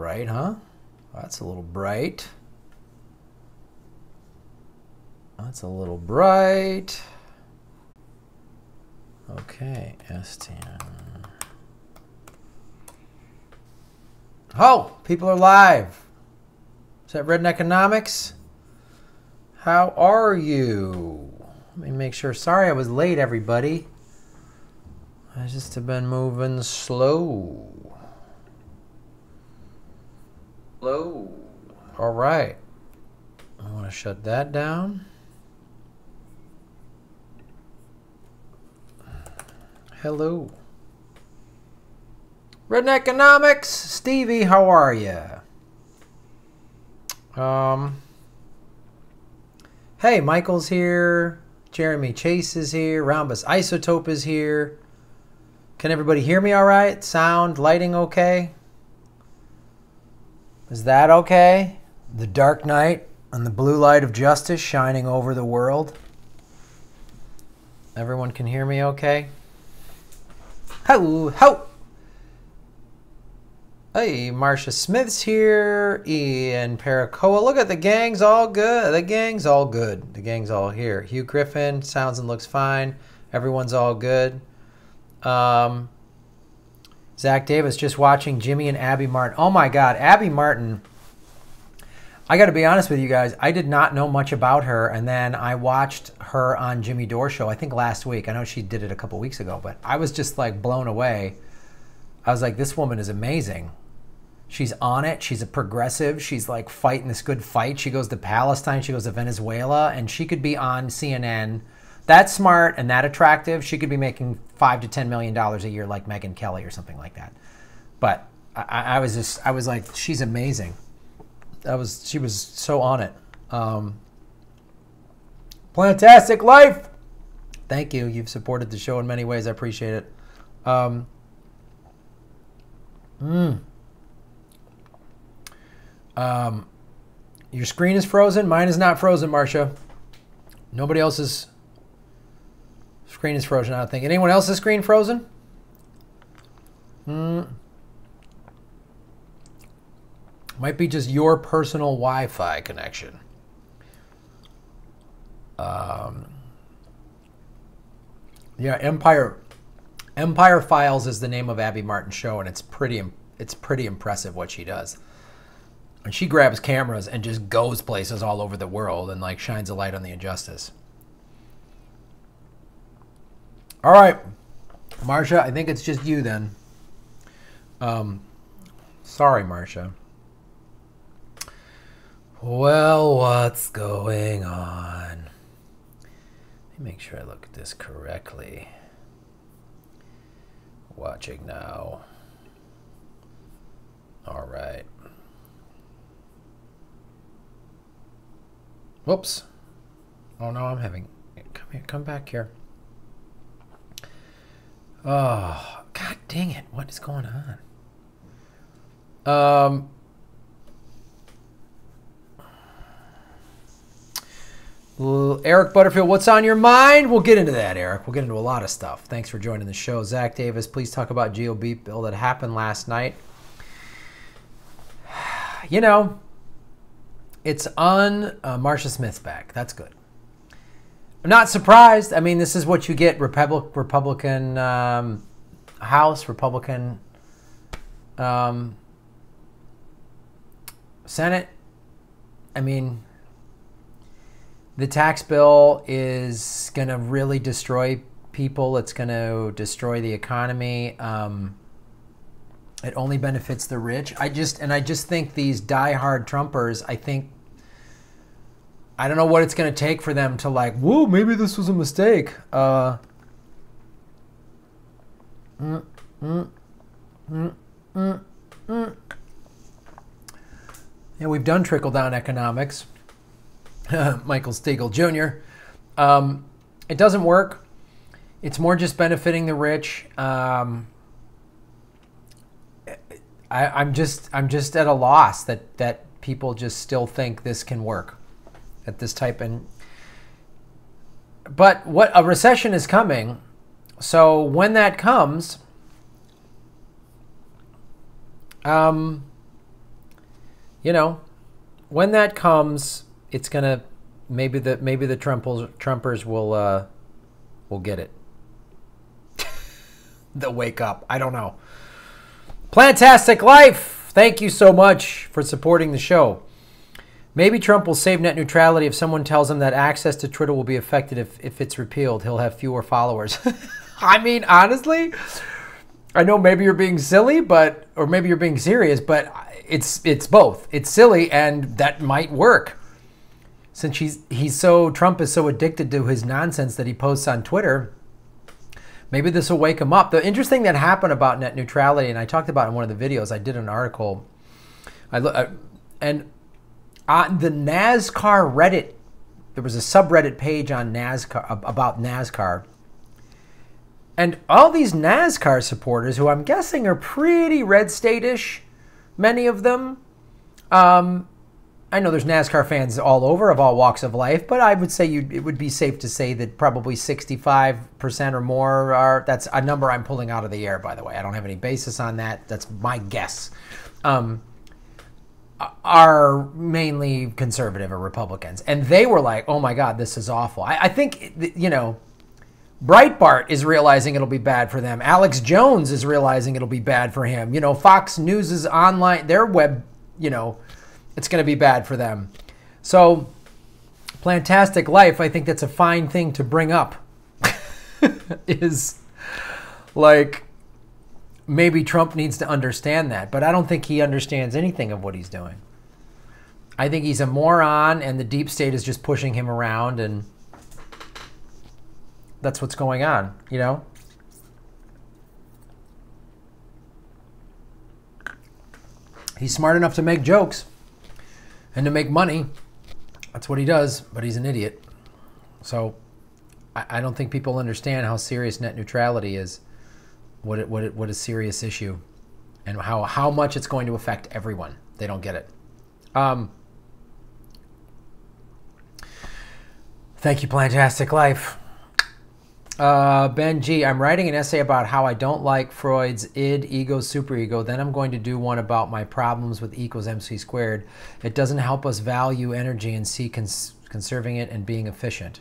bright, huh? That's a little bright. That's a little bright. Okay, S10. Oh, people are live. Is that Redneck Economics? How are you? Let me make sure. Sorry I was late, everybody. I just have been moving slow. Slow. All right. I want to shut that down. Hello. Redneck Economics. Stevie, how are you? Hey, Michael's here. Jeremy Chase is here. Rhombus Isotope is here. Can everybody hear me all right? Sound, lighting okay? Is that okay? The dark night and the blue light of justice shining over the world. Everyone can hear me okay? Ho, ho! Hey, Marcia Smith's here. Ian Paracoa. Look at the gang's all good. The gang's all good. The gang's all here. Hugh Griffin sounds and looks fine. Everyone's all good. Zach Davis just watching Jimmy and Abby Martin. Oh my God, Abby Martin. I got to be honest with you guys. I did not know much about her, and then I watched her on Jimmy Dore show. I think last week. I know she did it a couple weeks ago, but I was just like blown away. I was like, this woman is amazing. She's on it. She's a progressive. She's like fighting this good fight. She goes to Palestine. She goes to Venezuela, and she could be on CNN. That smart and that attractive. She could be making $5 to $10 million a year like Megyn Kelly or something like that. But I was like, she's amazing. She was so on it. Plantastic Life. Thank you. You've supported the show in many ways. I appreciate it. Your screen is frozen. Mine is not frozen, Marcia. Nobody else's screen is frozen, I don't think. Anyone else's screen frozen? Might be just your personal Wi-Fi connection. Yeah, Empire Files is the name of Abby Martin's show, and it's pretty impressive what she does. And she grabs cameras and just goes places all over the world and like shines a light on the injustice. All right, Marcia, I think it's just you then. Sorry, Marcia. Well, what's going on? Let me make sure I look at this correctly. Watching now. All right. Whoops. Oh no, I'm having... Come here, come back here. Oh, God dang it. What is going on? Eric Butterfield, what's on your mind? We'll get into that, Eric. We'll get into a lot of stuff. Thanks for joining the show. Zach Davis, please talk about GOB bill that happened last night. You know, it's on Marcia Smith's back. That's good. I'm not surprised. I mean, this is what you get. Republican House, Republican Senate. I mean, the tax bill is going to really destroy people. It's going to destroy the economy. It only benefits the rich. I just think these diehard Trumpers, I don't know what it's going to take for them to like, whoa, maybe this was a mistake. Yeah, we've done trickle-down economics. Michael Stegall Jr. It doesn't work. It's more just benefiting the rich. I'm just at a loss that people just still think this can work at this type. But what a recession is coming. So when that comes, you know, when that comes, it's gonna maybe the Trumpers will get it. They'll wake up. I don't know. Plantastic Life, thank you so much for supporting the show. Maybe Trump will save net neutrality if someone tells him that access to Twitter will be affected if it's repealed. He'll have fewer followers. I mean, honestly, I know maybe you're being silly, or maybe you're being serious, but it's both. It's silly, and that might work. Since Trump is so addicted to his nonsense that he posts on Twitter, maybe this will wake him up. The interesting that happened about net neutrality, and I talked about it in one of the videos, I did an article, and on the NASCAR Reddit, there was a subreddit page on NASCAR about NASCAR. And all these NASCAR supporters, who I'm guessing are pretty red state-ish, many of them. I know there's NASCAR fans all over of all walks of life, but I would say it would be safe to say that probably 65% or more are, that's a number I'm pulling out of the air, by the way. I don't have any basis on that. That's my guess. Are mainly conservative or Republicans. And they were like, oh my God, this is awful. I think, you know, Breitbart is realizing it'll be bad for them. Alex Jones is realizing it'll be bad for him. You know, Fox News is online, their web, you know, it's going to be bad for them. So, Plantastic Life, I think that's a fine thing to bring up. Is like, maybe Trump needs to understand that, but I don't think he understands anything of what he's doing. I think he's a moron, and the deep state is just pushing him around, and that's what's going on, you know? He's smart enough to make jokes and to make money. That's what he does, but he's an idiot. So I don't think people understand how serious net neutrality is, what a serious issue, and how much it's going to affect everyone. They don't get it. Thank you, Plantastic Life. Ben G, I'm writing an essay about how I don't like Freud's id, ego, superego. Then I'm going to do one about my problems with E equals MC squared. It doesn't help us value energy and see conserving it and being efficient.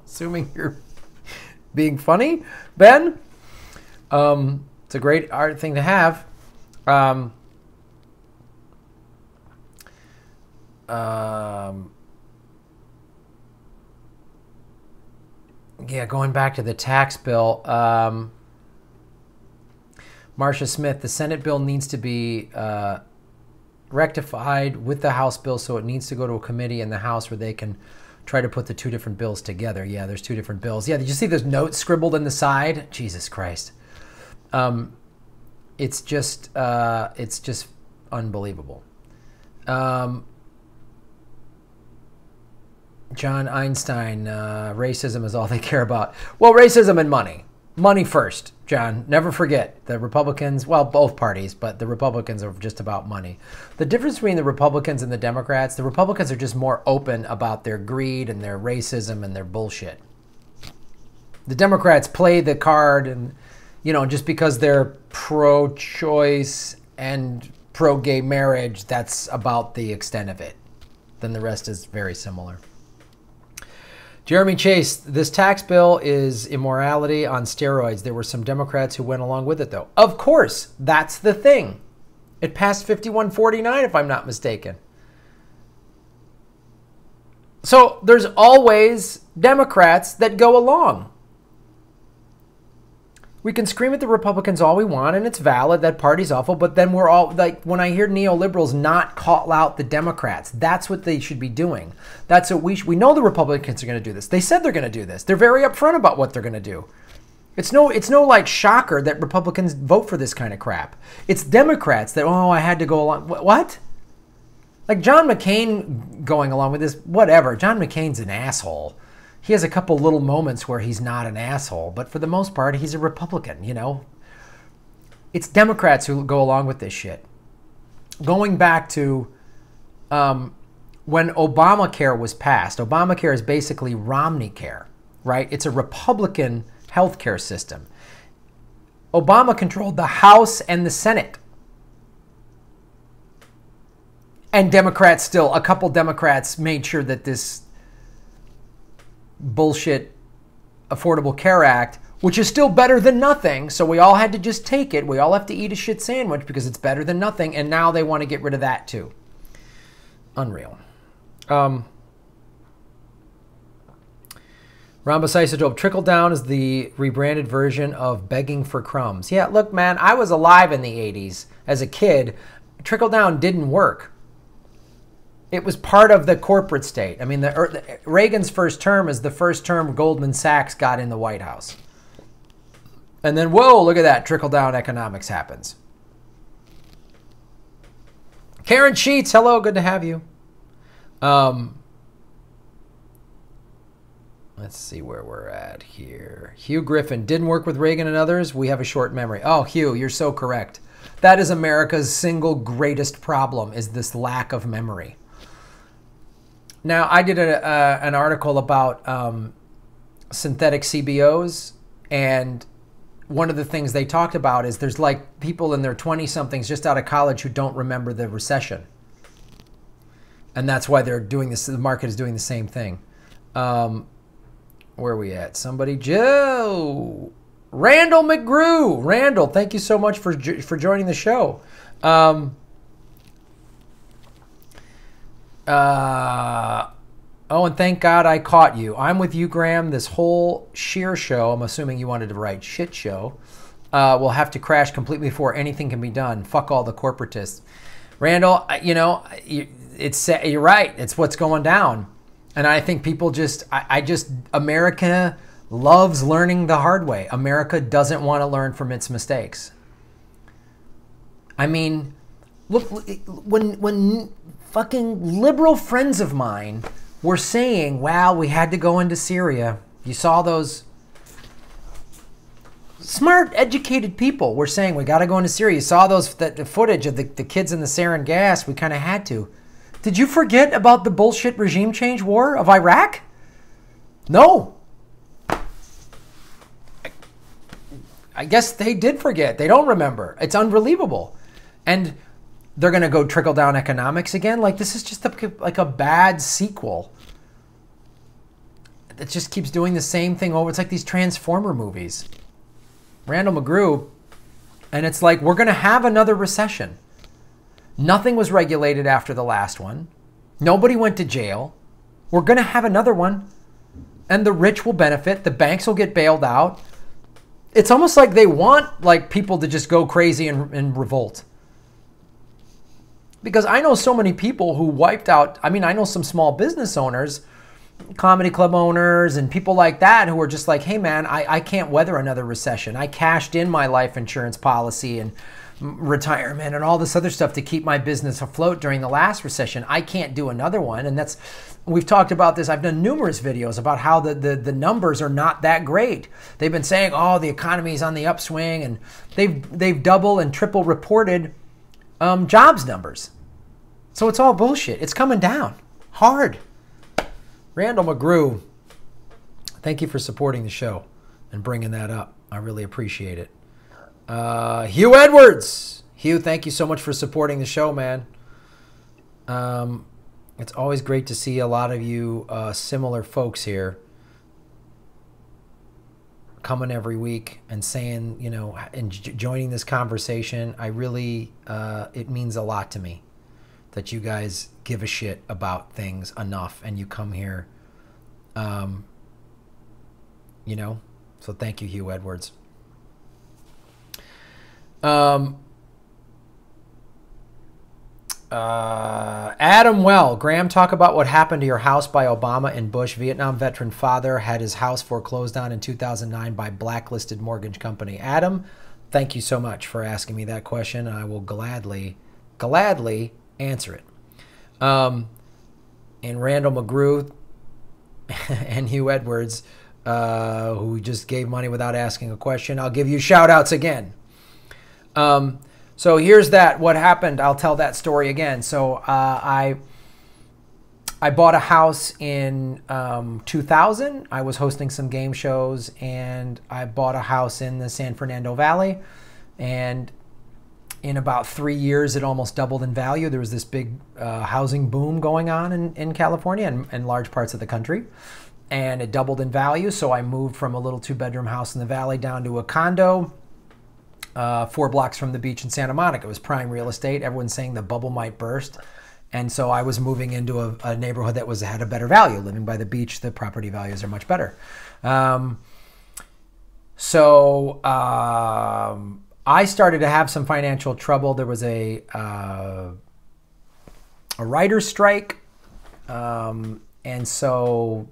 Assuming you're being funny, Ben. It's a great art thing to have. Yeah, going back to the tax bill, Marcia Smith, the Senate bill needs to be rectified with the House bill, so it needs to go to a committee in the House where they can try to put the two different bills together. Yeah, there's two different bills. Yeah, did you see those notes scribbled in the side? Jesus Christ. It's just unbelievable. John Einstein, racism is all they care about. Well, racism and money. Money first, John. Never forget. The Republicans, well, both parties, but the Republicans are just about money. The difference between the Republicans and the Democrats, the Republicans are just more open about their greed and their racism and their bullshit. The Democrats play the card and, you know, just because they're pro-choice and pro-gay marriage, that's about the extent of it. Then the rest is very similar. Jeremy Chase, this tax bill is immorality on steroids. There were some Democrats who went along with it, though. Of course, that's the thing. It passed 51-49, if I'm not mistaken. So there's always Democrats that go along. We can scream at the Republicans all we want, and it's valid, that party's awful, but then we're all, like, when I hear neoliberals not call out the Democrats, that's what they should be doing. That's what we know the Republicans are going to do this. They said they're going to do this. They're very upfront about what they're going to do. It's no like shocker that Republicans vote for this kind of crap. It's Democrats that, oh, I had to go along. What? Like John McCain going along with this, whatever. John McCain's an asshole. He has a couple little moments where he's not an asshole, but for the most part, he's a Republican, you know? It's Democrats who go along with this shit. Going back to when Obamacare was passed, Obamacare is basically Romney Care, right? It's a Republican healthcare system. Obama controlled the House and the Senate. And Democrats still, a couple Democrats made sure that this bullshit Affordable Care Act, which is still better than nothing, so we all had to just take it. We all have to eat a shit sandwich because it's better than nothing, and now they want to get rid of that too. Unreal. Rhombus Isotope, trickle down is the rebranded version of begging for crumbs. Yeah, look, man, I was alive in the 80s as a kid. Trickle down didn't work. It was part of the corporate state. I mean, Reagan's first term is the first term Goldman Sachs got in the White House. And then, whoa, look at that, trickle down economics happens. Karen Sheets, hello, good to have you. Let's see where we're at here. Hugh Griffin, didn't work with Reagan and others. We have a short memory. Oh, Hugh, you're so correct. That is America's single greatest problem, is this lack of memory. Now, I did an article about synthetic CBOs, and one of the things they talked about is there's like people in their 20-somethings just out of college who don't remember the recession. And that's why they're doing this. The market is doing the same thing. Where are we at? Somebody, Joe. Randall McGrew. Randall, thank you so much for joining the show. Oh, and thank God I caught you. I'm with you, Graham. This whole sheer show, I'm assuming you wanted to write shit show, will have to crash completely before anything can be done. Fuck all the corporatists. Randall, you know, you're right. It's what's going down. And I think people America loves learning the hard way. America doesn't want to learn from its mistakes. I mean, look, when fucking liberal friends of mine were saying, wow, we had to go into Syria. You saw those smart, educated people were saying, we got to go into Syria. You saw the footage of the kids in the sarin gas. We kind of had to. Did you forget about the bullshit regime change war of Iraq? No. I guess they did forget. They don't remember. It's unbelievable. And they're going to go trickle down economics again? Like, this is just like a bad sequel. It just keeps doing the same thing over. It's like these Transformer movies. Randall McGrew. And it's like, we're going to have another recession. Nothing was regulated after the last one. Nobody went to jail. We're going to have another one. And the rich will benefit. The banks will get bailed out. It's almost like they want like people to just go crazy and revolt. Because I know so many people who wiped out, I mean, I know some small business owners, comedy club owners and people like that who are just like, hey man, I can't weather another recession. I cashed in my life insurance policy and retirement and all this other stuff to keep my business afloat during the last recession. I can't do another one. And we've talked about this. I've done numerous videos about how the numbers are not that great. They've been saying, oh, the economy's on the upswing, and they've double and triple reported jobs numbers. So it's all bullshit. It's coming down hard. Randall McGrew, thank you for supporting the show and bringing that up. I really appreciate it. Hugh Edwards. Hugh, thank you so much for supporting the show, man. It's always great to see a lot of you similar folks here coming every week and saying, you know, and joining this conversation. I really, it means a lot to me that you guys give a shit about things enough and you come here, you know, so thank you, Hugh Edwards. Adam Well, Graham, talk about what happened to your house by Obama and Bush. Vietnam veteran father had his house foreclosed on in 2009 by blacklisted mortgage company. Adam, thank you so much for asking me that question. I will gladly answer it. And Randall McGrew and Hugh Edwards, who just gave money without asking a question, I'll give you shout outs again. So here's what happened. I'll tell that story again. So I bought a house in 2000. I was hosting some game shows, and I bought a house in the San Fernando Valley. And In about 3 years, it almost doubled in value. There was this big housing boom going on in California and large parts of the country. And it doubled in value. So I moved from a little 2-bedroom house in the valley down to a condo 4 blocks from the beach in Santa Monica. It was prime real estate. Everyone's saying the bubble might burst. And so I was moving into a neighborhood that had a better value. Living by the beach, the property values are much better. I started to have some financial trouble. There was a writer's strike. And so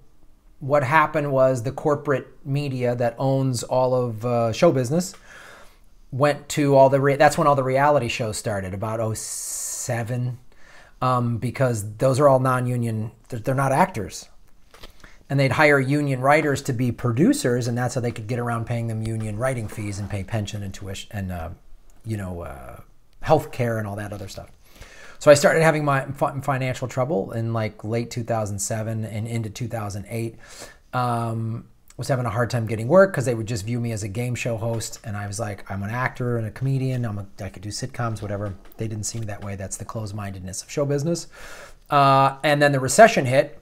what happened was the corporate media that owns all of show business went to that's when all the reality shows started, about 2007, because those are all non-union, they're not actors. And they'd hire union writers to be producers, and that's how they could get around paying them union writing fees and pay pension and tuition and health care and all that other stuff. So I started having my financial trouble in like late 2007 and into 2008. Was having a hard time getting work because they would just view me as a game show host, and I was like, I'm an actor and a comedian. I could do sitcoms, whatever. They didn't see me that way. That's the closed-mindedness of show business. And then the recession hit.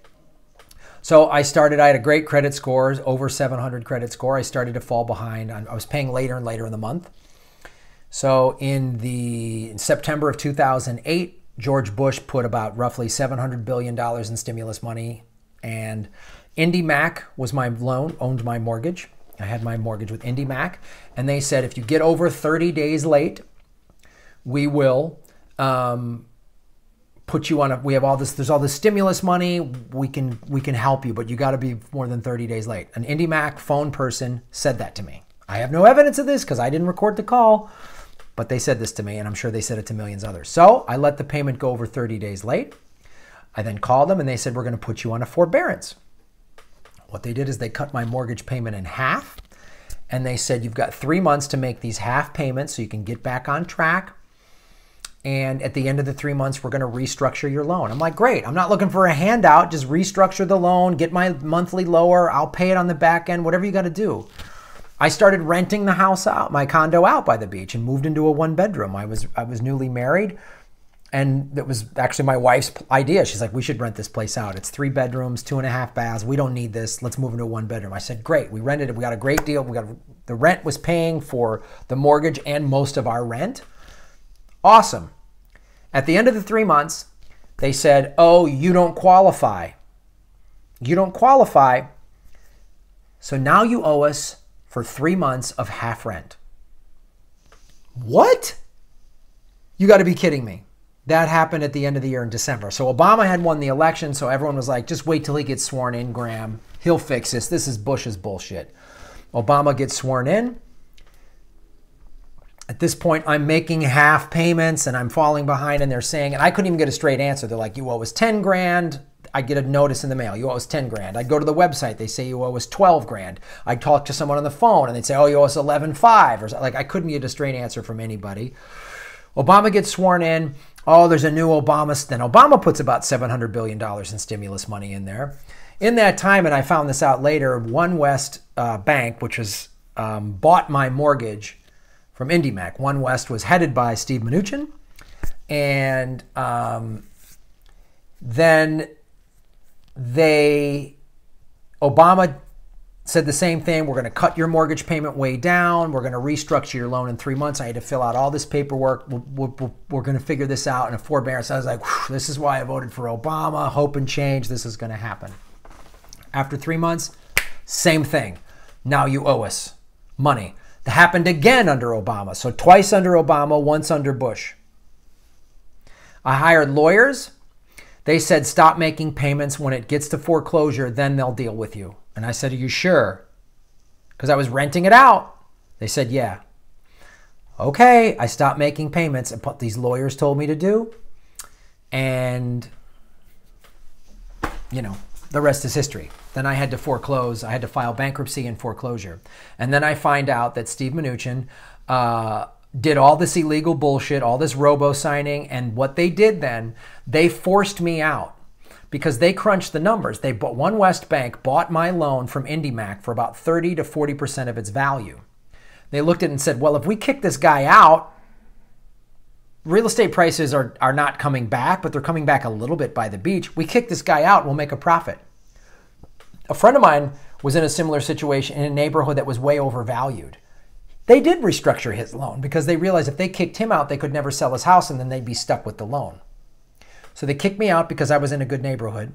So I had a great credit score, over 700 credit score. I started to fall behind. I was paying later and later in the month. So in September of 2008, George Bush put about roughly $700 billion in stimulus money, and IndyMac was my loan, owned my mortgage. I had my mortgage with IndyMac, and they said, if you get over 30 days late, we will put you on we have all this, there's all this stimulus money, we can help you, but you got to be more than 30 days late. An IndyMac phone person said that to me. I have no evidence of this because I didn't record the call, but they said this to me, and I'm sure they said it to millions of others. So I let the payment go over 30 days late. I then called them, and they said, we're going to put you on a forbearance. What they did is they cut my mortgage payment in half, and they said, you've got 3 months to make these half payments so you can get back on track. And at the end of the 3 months, we're going to restructure your loan. I'm like, great. I'm not looking for a handout. Just restructure the loan, get my monthly lower. I'll pay it on the back end, whatever you got to do. I started renting the house out, my condo out by the beach, and moved into a 1-bedroom. I was newly married. And it was actually my wife's idea. She's like, we should rent this place out. It's 3 bedrooms, 2.5 baths. We don't need this. Let's move into a 1-bedroom. I said, great. We rented it. We got a great deal. The rent was paying for the mortgage and most of our rent. Awesome. At the end of the 3 months, they said, oh, you don't qualify. You don't qualify. So now you owe us for 3 months of half rent. What? You got to be kidding me. That happened at the end of the year in December. So Obama had won the election, so everyone was like, just wait till he gets sworn in, Graham. He'll fix this. This is Bush's bullshit. Obama gets sworn in. At this point, I'm making half payments, and I'm falling behind, and they're saying, and I couldn't even get a straight answer. They're like, you owe us 10 grand. I get a notice in the mail. You owe us 10 grand. I'd go to the website. They say you owe us 12 grand. I'd talk to someone on the phone, and they'd say, oh, you owe us 11.5. Or like, I couldn't get a straight answer from anybody. Obama gets sworn in. Oh, there's a new Obama. Then Obama puts about $700 billion in stimulus money in there. In that time, and I found this out later, One West Bank, which was bought my mortgage from IndyMac. One West was headed by Steve Mnuchin. And then Obama said the same thing. We're going to cut your mortgage payment way down. We're going to restructure your loan in 3 months. I had to fill out all this paperwork. We're going to figure this out in a forbearance. I was like, this is why I voted for Obama. Hope and change. This is going to happen. After 3 months, same thing. Now you owe us money. That happened again under Obama. So twice under Obama, once under Bush. I hired lawyers. They said, stop making payments. When it gets to foreclosure, then they'll deal with you. And I said, are you sure? Because I was renting it out. They said, yeah. Okay, I stopped making payments and what these lawyers told me to do. And, you know, the rest is history. Then I had to foreclose. I had to file bankruptcy and foreclosure. And then I find out that Steve Mnuchin did all this illegal bullshit, all this robo-signing. And what they did then, they forced me out. Because they crunched the numbers. One West Bank bought my loan from IndyMac for about 30 to 40% of its value. They looked at it and said, well, if we kick this guy out, real estate prices are not coming back, but they're coming back a little bit by the beach. We kick this guy out, we'll make a profit. A friend of mine was in a similar situation in a neighborhood that was way overvalued. They did restructure his loan because they realized if they kicked him out, they could never sell his house and then they'd be stuck with the loan. So they kicked me out because I was in a good neighborhood,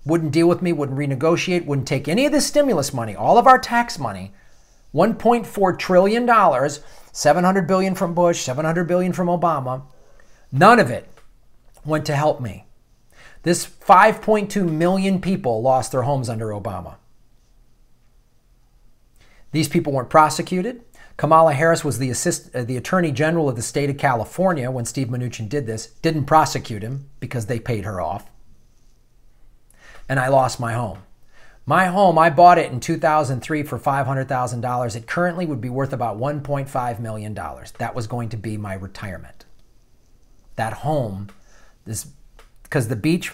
wouldn't deal with me, wouldn't renegotiate, wouldn't take any of this stimulus money, all of our tax money, $1.4 trillion, $700 billion from Bush, $700 billion from Obama. None of it went to help me. This 5.2 million people lost their homes under Obama. These people weren't prosecuted. Kamala Harris was the Attorney General of the state of California when Steve Mnuchin did this. Didn't prosecute him because they paid her off. And I lost my home. My home, I bought it in 2003 for $500,000. It currently would be worth about $1.5 million. That was going to be my retirement. That home, because the beach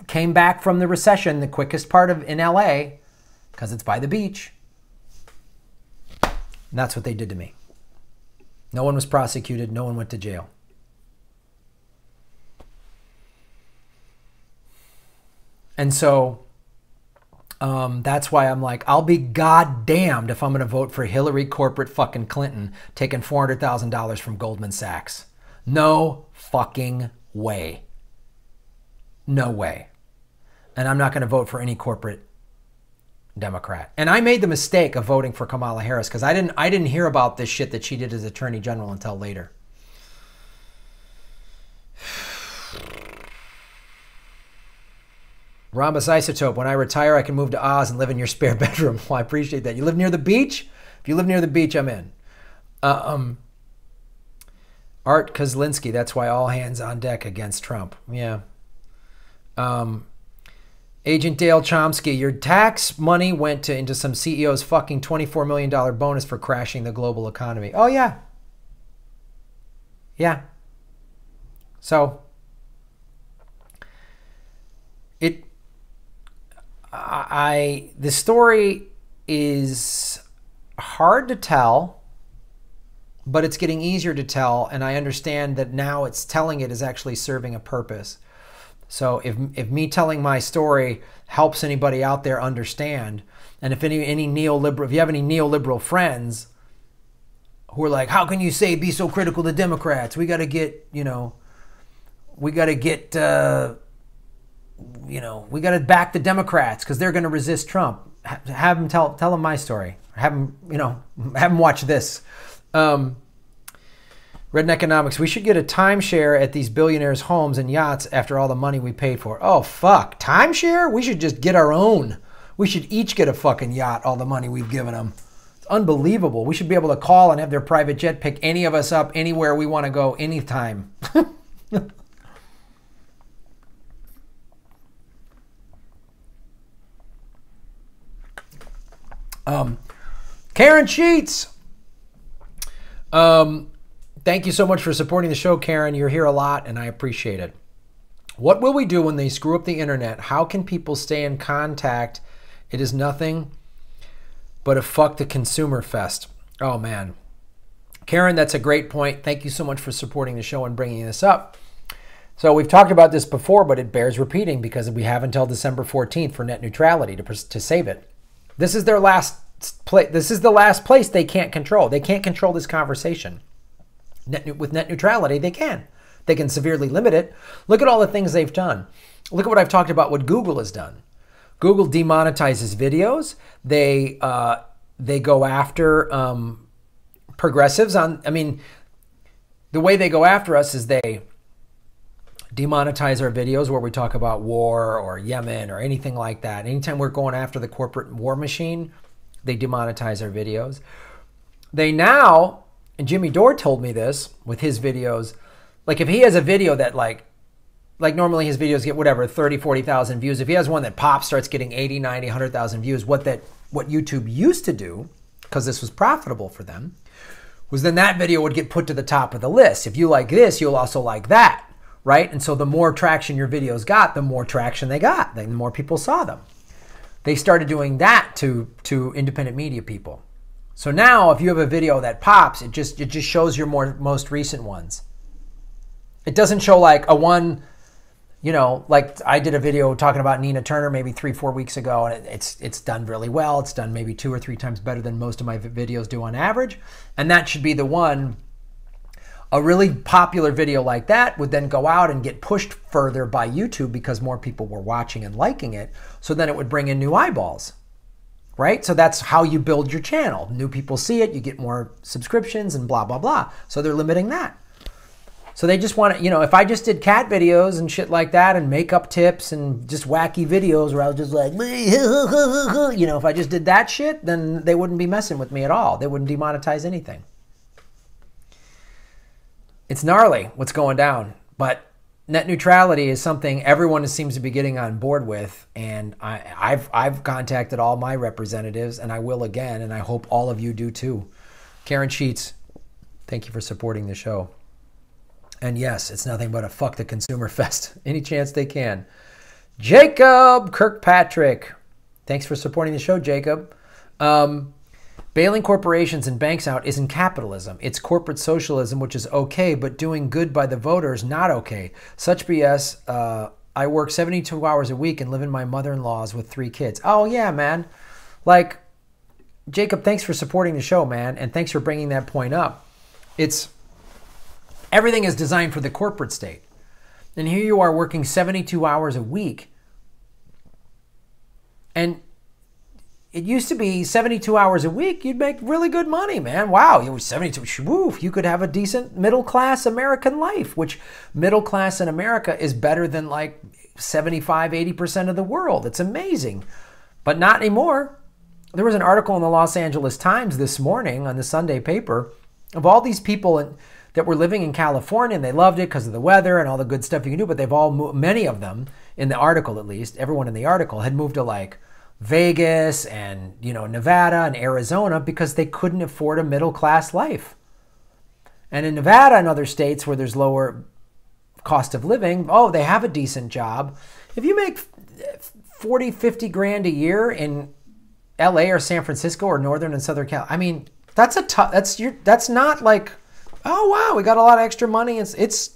came back from the recession, the quickest part of in LA, because it's by the beach. And that's what they did to me. No one was prosecuted. No one went to jail. And so that's why I'm like, I'll be goddamned if I'm going to vote for Hillary corporate fucking Clinton taking $400,000 from Goldman Sachs. No fucking way. No way. And I'm not going to vote for any corporate Democrat. And I made the mistake of voting for Kamala Harris because I didn't hear about this shit that she did as Attorney General until later. Rhombus Isotope, when I retire, I can move to Oz and live in your spare bedroom. Well, I appreciate that. You live near the beach? If you live near the beach, I'm in. Art Kozlinski, that's why all hands on deck against Trump. Yeah. Agent Dale Chomsky, your tax money went into some CEO's fucking $24 million bonus for crashing the global economy. Oh, yeah. Yeah. So, the story is hard to tell, but it's getting easier to tell, and I understand that now it's telling it is actually serving a purpose. So if me telling my story helps anybody out there understand, and if any neoliberal, if you have any neoliberal friends who are like, how can you say be so critical to Democrats? We got to get, we got to get, we got to back the Democrats because they're going to resist Trump. Have them tell them my story. Have them, have them watch this. Red Economics, we should get a timeshare at these billionaires' homes and yachts after all the money we paid for. Oh, fuck. Timeshare? We should just get our own. We should each get a fucking yacht, all the money we've given them. It's unbelievable. We should be able to call and have their private jet pick any of us up anywhere we want to go anytime. Karen Sheets. Thank you so much for supporting the show, Karen. You're here a lot, and I appreciate it. What will we do when they screw up the internet? How can people stay in contact? It is nothing but a fuck the consumer fest. Oh, man. Karen, that's a great point. Thank you so much for supporting the show and bringing this up. So we've talked about this before, but it bears repeating because we have until December 14th for net neutrality to save it. This is their last place. This is the last place they can't control. They can't control this conversation. With net neutrality, they can. They can severely limit it. Look at all the things they've done. Look at what I've talked about, what Google has done. Google demonetizes videos. They go after progressives the way they go after us is they demonetize our videos where we talk about war or Yemen or anything like that. Anytime we're going after the corporate war machine, they demonetize our videos. They now, and Jimmy Dore told me this with his videos, like if he has a video that like normally his videos get whatever, 30, 40,000 views. If he has one that pops, starts getting 80, 90, 100,000 views, what YouTube used to do, because this was profitable for them, was then that video would get put to the top of the list. If you like this, you'll also like that, right? And so the more traction your videos got, the more traction they got, the more people saw them. They started doing that to independent media people. So now if you have a video that pops, it just shows your most recent ones. It doesn't show like a one, like I did a video talking about Nina Turner maybe 3-4 weeks ago, and it's done really well. It's done maybe 2 or 3 times better than most of my videos do on average. And that should be the one. A really popular video like that would then go out and get pushed further by YouTube because more people were watching and liking it. So then it would bring in new eyeballs, right? So that's how you build your channel. New people see it, you get more subscriptions and blah, blah, blah. So they're limiting that. So they just want to, if I just did cat videos and shit like that and makeup tips and just wacky videos where I was just like, if I just did that shit, then they wouldn't be messing with me at all. They wouldn't demonetize anything. It's gnarly what's going down, but net neutrality is something everyone seems to be getting on board with, and I've contacted all my representatives, and I will again, and I hope all of you do too. Karen Sheets, thank you for supporting the show. And yes, it's nothing but a fuck the consumer fest any chance they can. Jacob Kirkpatrick, thanks for supporting the show, Jacob. Bailing corporations and banks out isn't capitalism. It's corporate socialism, which is okay, but doing good by the voters, not okay. Such BS. I work 72 hours a week and live in my mother-in-law's with 3 kids. Oh, yeah, man. Like, Jacob, thanks for supporting the show, man, and thanks for bringing that point up. Everything is designed for the corporate state. And here you are working 72 hours a week. And it used to be 72 hours a week, you'd make really good money, man. Wow, you were 72, woo, you could have a decent middle-class American life, which middle class in America is better than like 75, 80% of the world. It's amazing, but not anymore. There was an article in the Los Angeles Times this morning on the Sunday paper of all these people that were living in California, and they loved it because of the weather and all the good stuff you can do, but they've all moved, many of them, in the article at least, everyone in the article had moved to like Vegas and Nevada and Arizona because they couldn't afford a middle class life. And in Nevada and other states where there's lower cost of living, they have a decent job. If you make 40, 50 grand a year in LA or San Francisco or Northern and Southern California, I mean, that's not like, oh wow, we got a lot of extra money. It's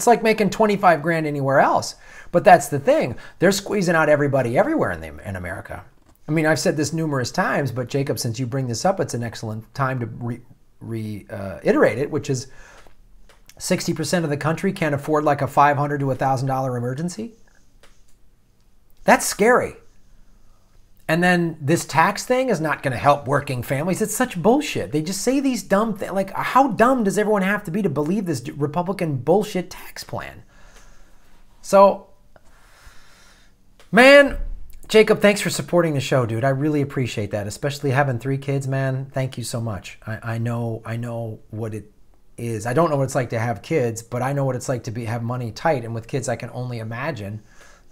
like making 25 grand anywhere else. But that's the thing. They're squeezing out everybody everywhere in America. I mean, I've said this numerous times, but Jacob, since you bring this up, it's an excellent time to reiterate it, which is 60% of the country can't afford like a $500 to $1,000 emergency. That's scary. And then this tax thing is not going to help working families. It's such bullshit. They just say these dumb things. Like, how dumb does everyone have to be to believe this Republican bullshit tax plan? So, man, Jacob, thanks for supporting the show, dude. I really appreciate that, especially having 3 kids, man. Thank you so much. I know what it is. I don't know what it's like to have kids, but I know what it's like to have money tight. And with kids, I can only imagine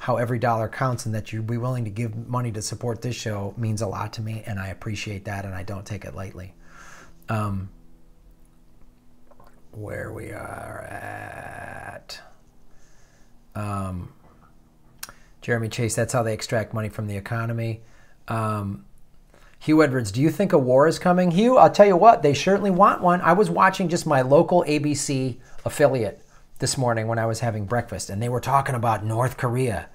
how every dollar counts, and that you'd be willing to give money to support this show means a lot to me, and I appreciate that, and I don't take it lightly. Where we are at. Jeremy Chase, that's how they extract money from the economy. Hugh Edwards, do you think a war is coming? Hugh, I'll tell you what, they certainly want one. I was watching just my local ABC affiliate this morning when I was having breakfast, and they were talking about North Korea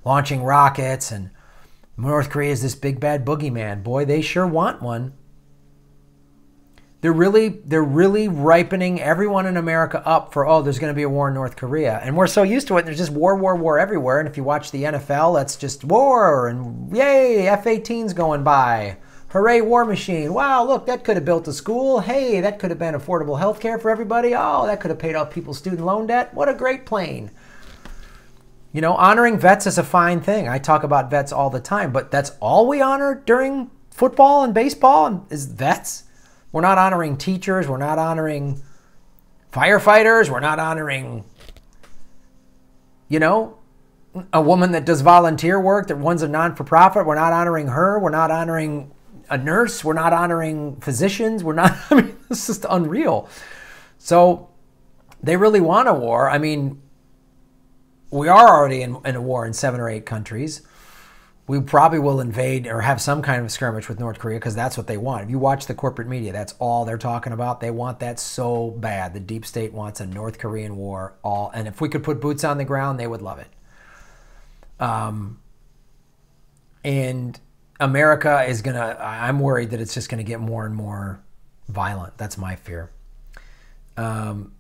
launching rockets, and North Korea is this big bad boogeyman. Boy, they sure want one. They're really ripening everyone in America up for, there's going to be a war in North Korea. And we're so used to it. There's just war everywhere. And if you watch the NFL, that's just war, and yay, F-18's going by. Hooray, war machine. Wow, look, that could have built a school. Hey, that could have been affordable health care for everybody. Oh, that could have paid off people's student loan debt. What a great plane. Honoring vets is a fine thing. I talk about vets all the time, but that's all we honor during football and baseball is vets. We're not honoring teachers. We're not honoring firefighters. We're not honoring, a woman that does volunteer work, that runs a non-for-profit. We're not honoring her. We're not honoring a nurse. We're not honoring physicians. It's just unreal. So they really want a war. I mean, we are already in a war in 7 or 8 countries. We probably will invade or have some kind of skirmish with North Korea because that's what they want. If you watch the corporate media, that's all they're talking about. They want that so bad. The deep state wants a North Korean war. And if we could put boots on the ground, they would love it. And America is going to, I'm worried that it's just going to get more and more violent. That's my fear. Ramba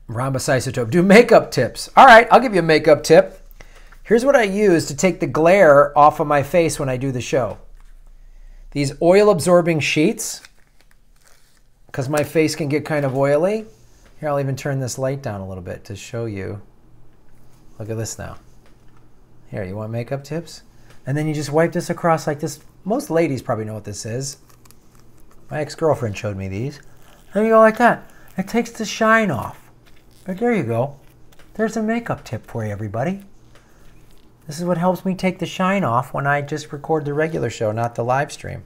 Isotope, do makeup tips. All right, I'll give you a makeup tip. Here's what I use to take the glare off of my face when I do the show. These oil-absorbing sheets, because my face can get kind of oily. Here, I'll even turn this light down a little bit to show you. Look at this now. Here, you want makeup tips? And then you just wipe this across like this. Most ladies probably know what this is. My ex-girlfriend showed me these. And you go like that. It takes the shine off. But there you go. There's a makeup tip for you, everybody. This is what helps me take the shine off when I just record the regular show, not the live stream.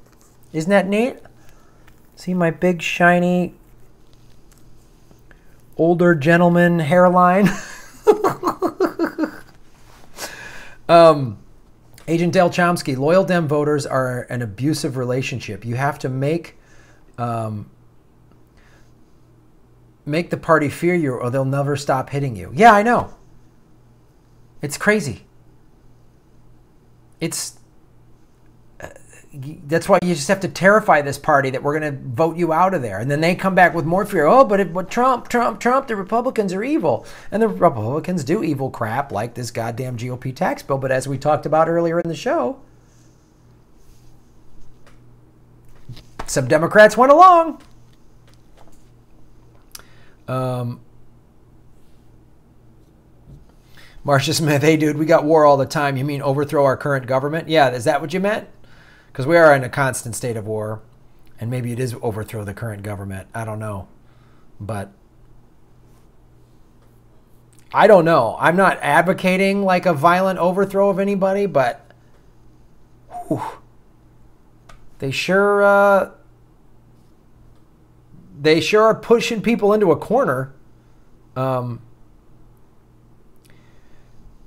Isn't that neat? See my big, shiny, older gentleman hairline? Agent Dale Chomsky, loyal Dem voters are an abusive relationship. You have to make the party fear you or they'll never stop hitting you. Yeah, I know. It's crazy. That's why you just have to terrify this party that we're going to vote you out of there. And then they come back with more fear. Oh, but Trump, the Republicans are evil. And the Republicans do evil crap like this goddamn GOP tax bill. But as we talked about earlier in the show, some Democrats went along. Marcia Smith, hey dude, we got war all the time. You mean overthrow our current government? Yeah, is that what you meant? Because we are in a constant state of war. And maybe it is overthrow the current government. I don't know. But I don't know. I'm not advocating like a violent overthrow of anybody, but whew, they sure are pushing people into a corner.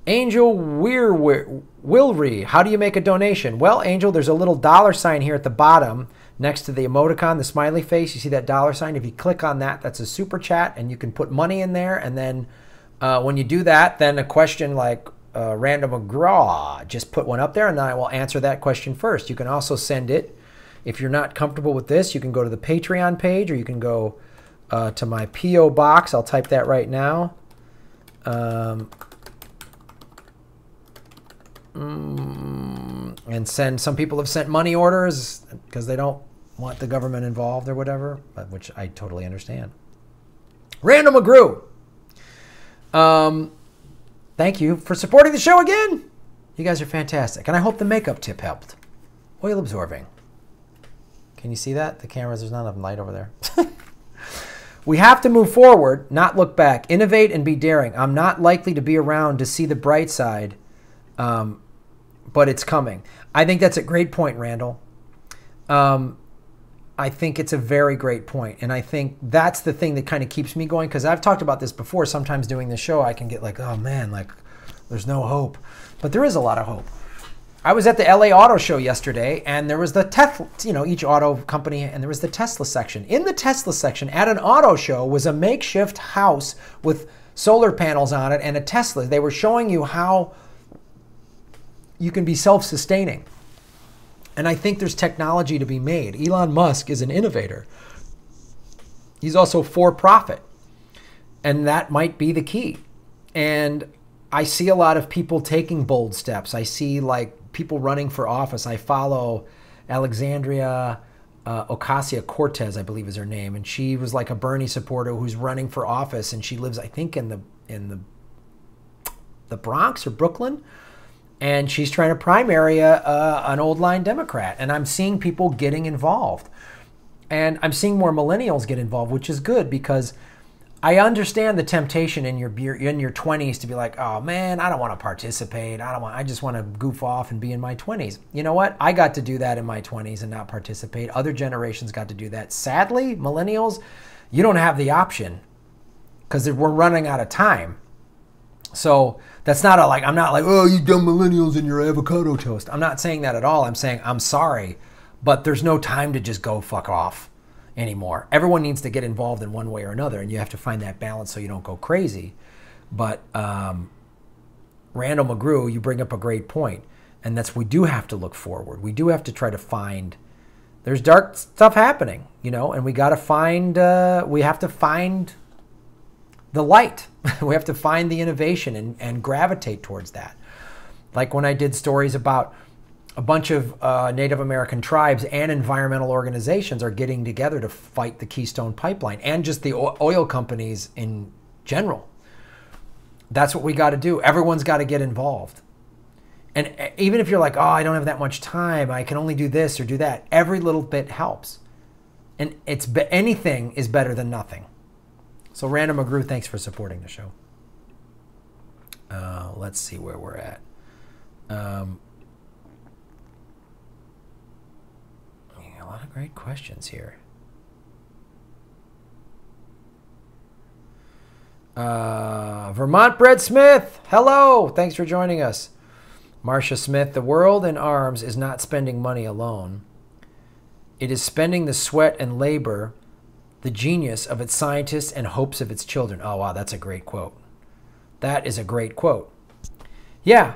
Angel Wilry, how do you make a donation? Well, Angel, there's a little $sign here at the bottom next to the emoticon, the smiley face. You see that $sign? If you click on that, that's a super chat, and you can put money in there. And then when you do that, then a question like Random McGraw, just put one up there, and then I will answer that question first. You can also send it. If you're not comfortable with this, you can go to the Patreon page, or you can go to my P.O. box. I'll type that right now. And some people have sent money orders because they don't want the government involved or whatever, which I totally understand. Random McGrew, thank you for supporting the show again. You guys are fantastic. And I hope the makeup tip helped. Oil absorbing. Can you see that? The cameras, there's not enough light over there. We have to move forward, not look back. Innovate and be daring. I'm not likely to be around to see the bright side. But it's coming. I think that's a great point, Randall. I think it's a very great point. And I think that's the thing that kind of keeps me going, because I've talked about this before. Sometimes doing the show, I can get like, oh man, like there's no hope. But there is a lot of hope. I was at the LA Auto Show yesterday, and there was the Tesla, each auto company, and there was the Tesla section. In the Tesla section at an auto show was a makeshift house with solar panels on it and a Tesla. They were showing you how you can be self-sustaining. And I think there's technology to be made. Elon Musk is an innovator. He's also for profit. And that might be the key. And I see a lot of people taking bold steps. I see like people running for office. I follow Alexandria Ocasio-Cortez, I believe is her name. And she was like a Bernie supporter who's running for office. And she lives, I think, in the Bronx or Brooklyn. And she's trying to primary an old line Democrat. And I'm seeing people getting involved. And I'm seeing more millennials get involved, which is good, because I understand the temptation in your 20s to be like, oh man, I don't want to participate. I just want to goof off and be in my 20s. You know what? I got to do that in my 20s and not participate. Other generations got to do that. Sadly, millennials, you don't have the option because we're running out of time. So that's not I'm not like, oh, you dumb millennials and your avocado toast. I'm not saying that at all. I'm saying I'm sorry, but there's no time to just go fuck off anymore. Everyone needs to get involved in one way or another, and you have to find that balance so you don't go crazy. But Randall McGrew, you bring up a great point, and that's we do have to look forward. We do have to try to find. There's dark stuff happening, and we got to find. We have to find the light. We have to find the innovation and gravitate towards that. Like when I did stories about a bunch of Native American tribes and environmental organizations are getting together to fight the Keystone Pipeline and just the oil companies in general. That's what we got to do. Everyone's got to get involved. And even if you're like, oh, I don't have that much time, I can only do this or do that, every little bit helps. And anything is better than nothing. So Randall McGrew, thanks for supporting the show. Let's see where we're at. A lot of great questions here. Vermont Bread Smith, hello. Thanks for joining us. Marcia Smith, the world in arms is not spending money alone. It is spending the sweat and labor, the genius of its scientists and hopes of its children. Oh, wow, that's a great quote. That is a great quote. Yeah,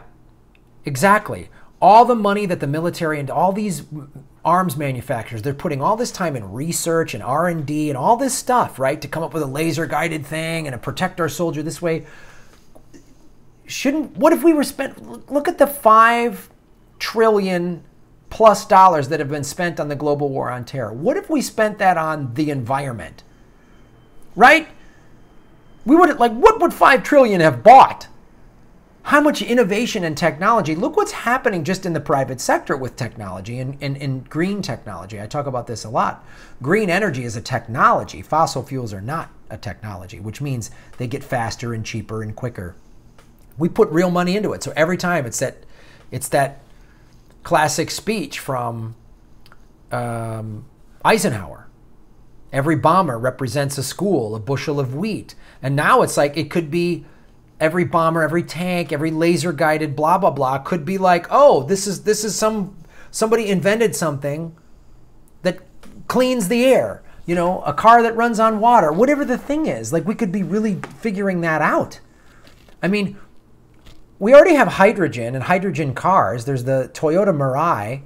exactly. All the money that the military and all these arms manufacturers, they're putting all this time in research and R&D and all this stuff, right, to come up with a laser-guided thing and to protect our soldier this way. What if we were look at the $5 trillion plus that have been spent on the global war on terror. What if we spent that on the environment? Right? We would what would $5 trillion have bought? How much innovation and technology? Look what's happening just in the private sector with technology and green technology. I talk about this a lot. Green energy is a technology. Fossil fuels are not a technology, which means they get faster and cheaper and quicker. We put real money into it. So every time it's that classic speech from Eisenhower. Every bomber represents a school, a bushel of wheat. And now it's like it could be every bomber, every tank, every laser guided blah, blah, blah could be like, oh, this is somebody invented something that cleans the air, a car that runs on water, whatever the thing is. Like we could be really figuring that out. I mean, we already have hydrogen and hydrogen cars. There's the Toyota Mirai.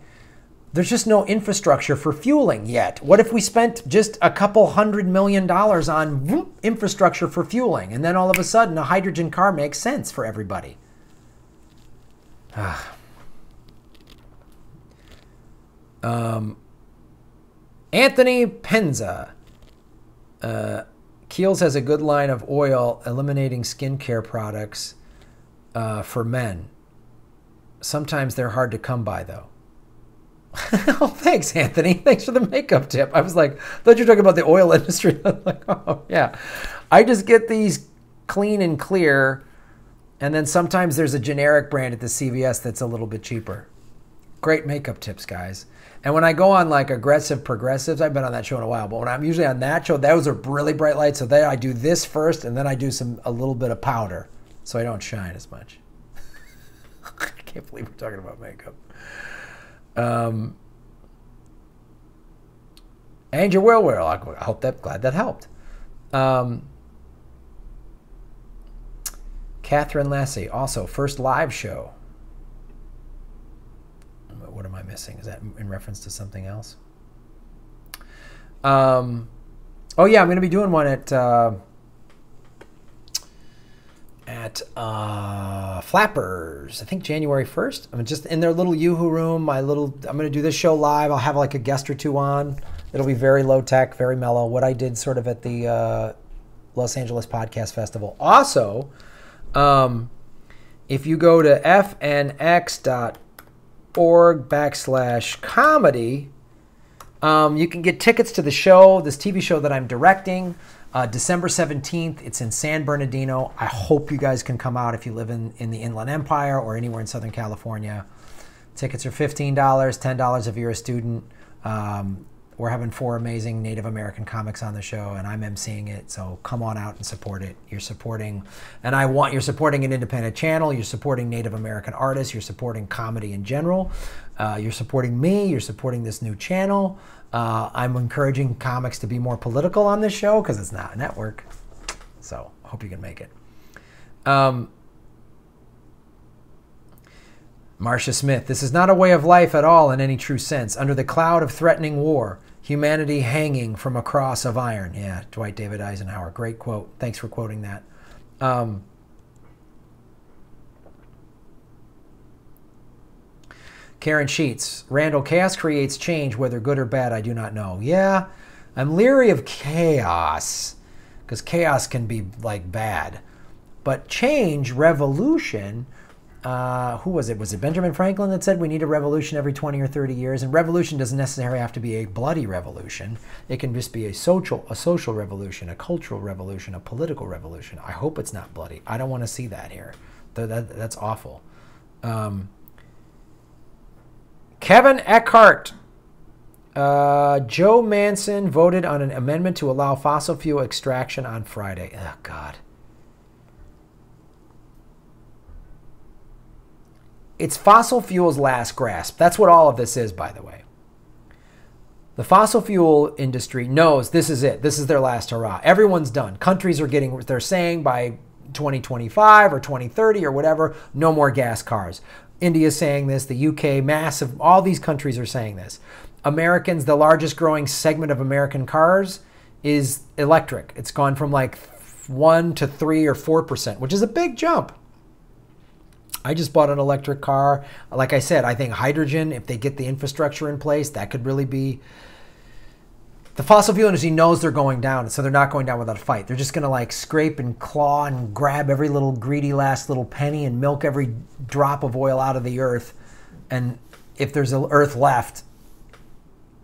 There's just no infrastructure for fueling yet. What if we spent just a couple $100 million on infrastructure for fueling, and then all of a sudden a hydrogen car makes sense for everybody? Anthony Penza. Kiehl's has a good line of oil eliminating skincare products for men. Sometimes they're hard to come by, though. Oh, thanks, Anthony. Thanks for the makeup tip. I was like, I thought you were talking about the oil industry. I was like, oh, yeah. I just get these clean and clear, and then sometimes there's a generic brand at the CVS that's a little bit cheaper. Great makeup tips, guys. And when I go on like aggressive progressives, I've been on that show in a while, but when I'm usually on that show, those are really bright lights. So then I do this first, and then I do a little bit of powder so I don't shine as much. I can't believe we're talking about makeup. And you're well. I hope glad that helped. Catherine Lassie, also first live show. What am I missing? Is that in reference to something else? Oh yeah, I'm going to be doing one at Flappers, I think January 1st. I'm just in their little Yoo-hoo room. I'm going to do this show live. I'll have like a guest or two on. It'll be very low tech, very mellow. What I did sort of at the Los Angeles Podcast Festival. Also, if you go to fnx.org/comedy, you can get tickets to the show, this TV show that I'm directing. December 17th, it's in San Bernardino. I hope you guys can come out if you live in the Inland Empire or anywhere in Southern California. Tickets are $15, $10 if you're a student. We're having 4 amazing Native American comics on the show, and I'm emceeing it. So come on out and support it. You're supporting an independent channel. You're supporting Native American artists. You're supporting comedy in general. You're supporting me. You're supporting this new channel. I'm encouraging comics to be more political on this show because it's not a network. So I hope you can make it. Marcia Smith, this is not a way of life at all in any true sense. Under the cloud of threatening war, humanity hanging from a cross of iron. Yeah, Dwight David Eisenhower. Great quote. Thanks for quoting that. Karen Sheets, Randall, chaos creates change, whether good or bad, I do not know. Yeah, I'm leery of chaos because chaos can be like bad. But change, revolution, who was it? Was it Benjamin Franklin that said we need a revolution every 20 or 30 years? And revolution doesn't necessarily have to be a bloody revolution. It can just be a social revolution, a cultural revolution, a political revolution. I hope it's not bloody. I don't want to see that here. That's awful. Kevin Eckhart. Joe Manson voted on an amendment to allow fossil fuel extraction on Friday. Oh, God. It's fossil fuel's last grasp. That's what all of this is, by the way. The fossil fuel industry knows this is it. This is their last hurrah. Everyone's done. Countries are getting, they're saying by 2025 or 2030 or whatever, no more gas cars. India's saying this. The UK, massive, all these countries are saying this. Americans, the largest growing segment of American cars is electric. It's gone from like 1 to 3 or 4%, which is a big jump. I just bought an electric car. Like I said, I think hydrogen, if they get the infrastructure in place, that could really be... The fossil fuel industry knows they're going down, so they're not going down without a fight. They're just going to like scrape and claw and grab every little greedy last little penny and milk every drop of oil out of the earth. And if there's an earth left,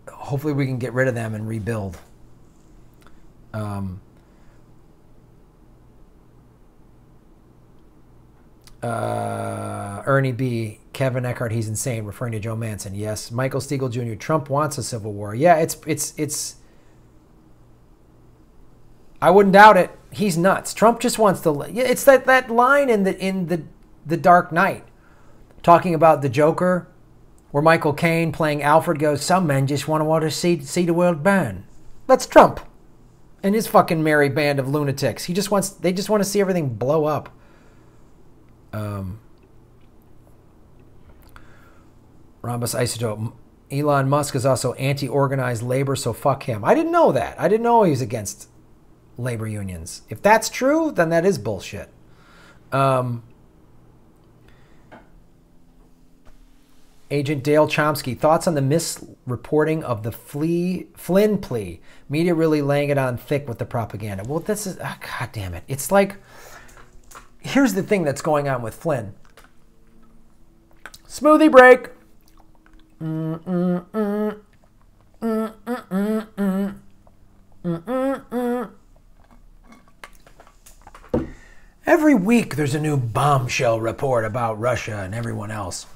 hopefully we can get rid of them and rebuild. Ernie B, Kevin Eckhart, he's insane, referring to Joe Manson. Yes. Michael Stiegel Jr., Trump wants a civil war. Yeah, it's I wouldn't doubt it. He's nuts. Trump just wants to. It's that line in the Dark Knight, talking about the Joker, where Michael Caine playing Alfred goes, "Some men just want to see the world burn." That's Trump and his fucking merry band of lunatics. They just want to see everything blow up. Rhombus Isotope. Elon Musk is also anti-organized labor, so fuck him. I didn't know that. I didn't know he was against labor unions. If that's true, then that is bullshit. Agent Dale Chomsky, thoughts on the misreporting of the Flynn plea? Media really laying it on thick with the propaganda. Well, this is, God damn it. It's like, here's the thing that's going on with Flynn. Smoothie break. Every week there's a new bombshell report about Russia and everyone else.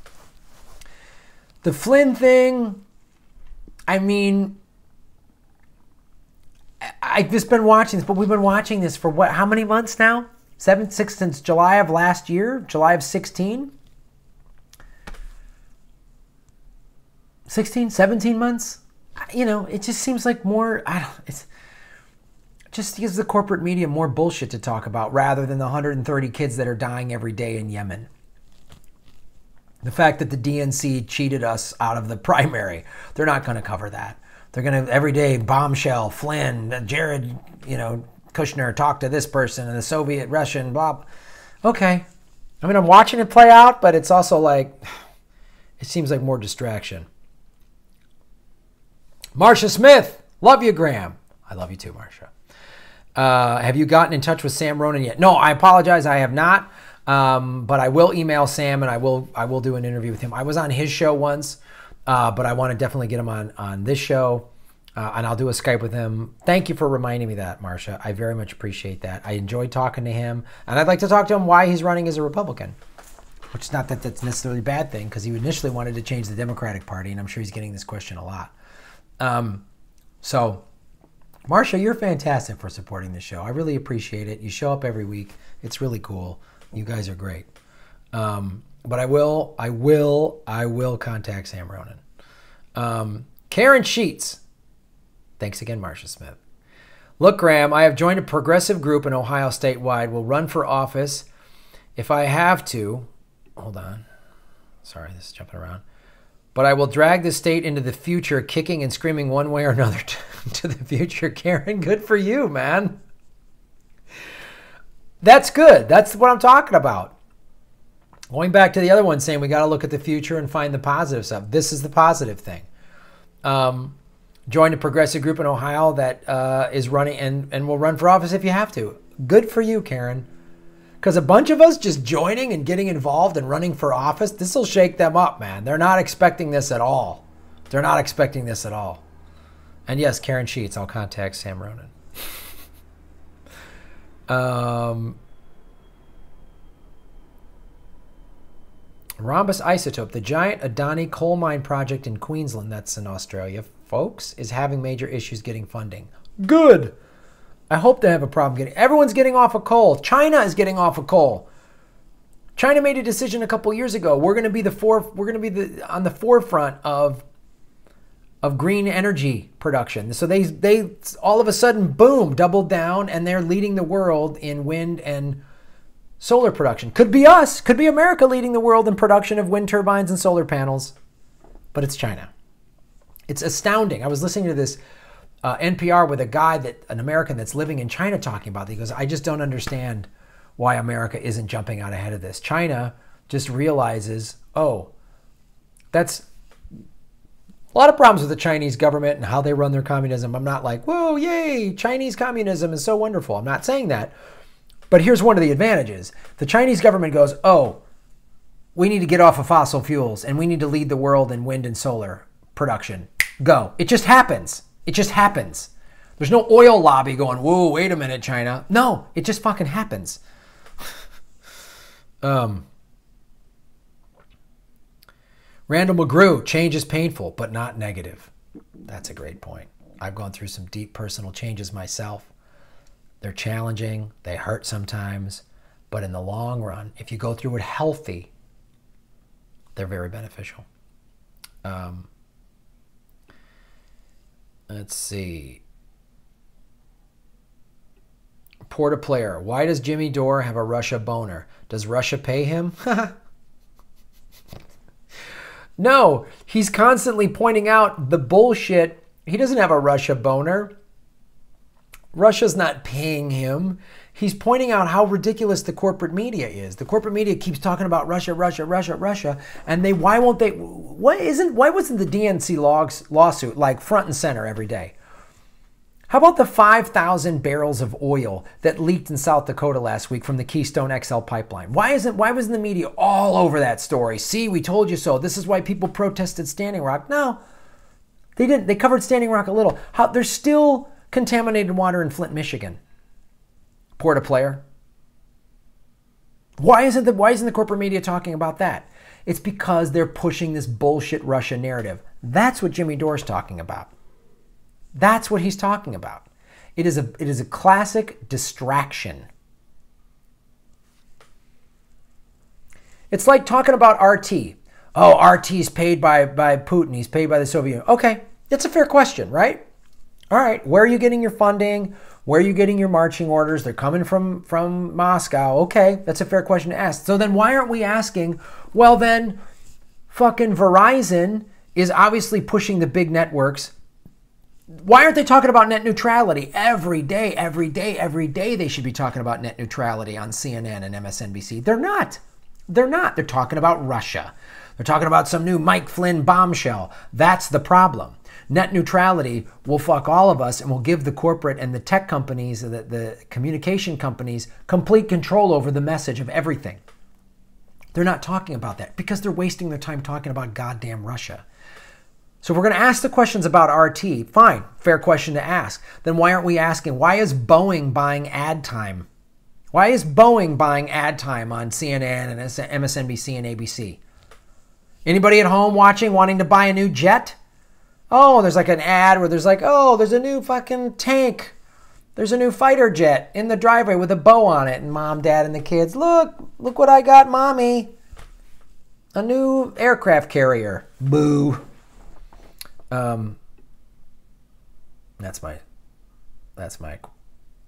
The Flynn thing, I mean, I've just been watching this, but we've been watching this for what, how many months now? 6 since July of last year, July of 16? 16, 17 months? You know, it just seems like more, it just gives the corporate media more bullshit to talk about rather than the 130 kids that are dying every day in Yemen. The fact that the DNC cheated us out of the primary, they're not going to cover that. They're going to, every day, bombshell, Flynn, Jared, Kushner talked to this person and the Soviet, Russian, blah. Okay. I mean, I'm watching it play out, but it's also like, it seems like more distraction. Marcia Smith, love you, Graham. I love you too, Marcia. Have you gotten in touch with Sam Ronan yet? No, I apologize. I have not. But I will email Sam and I will do an interview with him. I was on his show once, but I want to definitely get him on this show. And I'll do a Skype with him. Thank you for reminding me that, Marcia. I very much appreciate that. I enjoyed talking to him. And I'd like to talk to him why he's running as a Republican. Which is not that that's necessarily a bad thing, because he initially wanted to change the Democratic Party, and I'm sure he's getting this question a lot. So, Marsha, you're fantastic for supporting the show. I really appreciate it. You show up every week. It's really cool. You guys are great. But I will contact Sam Ronan. Karen Sheets. Thanks again, Marsha Smith. Look, Graham, I have joined a progressive group in Ohio statewide. Will run for office if I have to. Hold on. Sorry, this is jumping around. But I will drag the state into the future, kicking and screaming one way or another to the future. Karen, good for you, man. That's good. That's what I'm talking about. Going back to the other one saying we got to look at the future and find the positive stuff. This is the positive thing. Join a progressive group in Ohio that is running and will run for office if you have to. Good for you, Karen. Because a bunch of us just joining and getting involved and running for office, this will shake them up, man. They're not expecting this at all. They're not expecting this at all. And yes, Karen Sheets, I'll contact Sam Ronan. Rhombus Isotope, the giant Adani coal mine project in Queensland, that's in Australia, folks, is having major issues getting funding. Good. I hope they have a problem getting. Everyone's getting off of coal. China is getting off of coal. China made a decision a couple years ago. We're going to be on the forefront of green energy production. So they all of a sudden, boom, doubled down, and they're leading the world in wind and solar production. Could be us. Could be America leading the world in production of wind turbines and solar panels. But it's China. It's astounding. I was listening to this NPR with an American that's living in China talking about it. He goes, I just don't understand why America isn't jumping out ahead of this. China just realizes, that's a lot of problems with the Chinese government and how they run their communism. I'm not like, whoa, yay, Chinese communism is so wonderful. I'm not saying that. But here's one of the advantages. The Chinese government goes, we need to get off of fossil fuels and we need to lead the world in wind and solar production. Go. It just happens. It just happens. There's no oil lobby going, whoa, wait a minute, China. No, it just fucking happens. Randall McGrew, change is painful, but not negative. That's a great point. I've gone through some deep personal changes myself. They're challenging. They hurt sometimes. But in the long run, if you go through it healthy, they're very beneficial. Let's see. Porta Player. Why does Jimmy Dore have a Russia boner? Does Russia pay him? No, he's constantly pointing out the bullshit. He doesn't have a Russia boner. Russia's not paying him. He's pointing out how ridiculous the corporate media is. The corporate media keeps talking about Russia, and why wasn't the DNC lawsuit like front and center every day? How about the 5,000 barrels of oil that leaked in South Dakota last week from the Keystone XL pipeline? Why wasn't the media all over that story? See, we told you so. This is why people protested Standing Rock. No, they didn't. They covered Standing Rock a little. There's still contaminated water in Flint, Michigan. Porta Player. Why isn't the corporate media talking about that? It's because they're pushing this bullshit Russia narrative. That's what Jimmy Dore's talking about. That's what he's talking about. It is a classic distraction. It's like talking about RT. Oh, RT's paid by Putin. He's paid by the Soviet Union. Okay, that's a fair question, right? All right, where are you getting your funding? Where are you getting your marching orders? They're coming from Moscow. Okay, that's a fair question to ask. So then why aren't we asking, well then, fucking Verizon is obviously pushing the big networks. Why aren't they talking about net neutrality? Every day they should be talking about net neutrality on CNN and MSNBC. They're not. They're talking about Russia. They're talking about some new Mike Flynn bombshell. That's the problem. Net neutrality will fuck all of us and will give the corporate and the tech companies, the communication companies, complete control over the message of everything. They're not talking about that because they're wasting their time talking about goddamn Russia. So if we're going to ask the questions about RT, fine, fair question to ask. Then why aren't we asking, why is Boeing buying ad time? Why is Boeing buying ad time on CNN and MSNBC and ABC? Anybody at home watching wanting to buy a new jet? Oh, there's like an ad where there's like, oh, there's a new fucking tank. There's a new fighter jet in the driveway with a bow on it. And mom, dad, and the kids, look what I got, mommy. A new aircraft carrier. Boo. That's my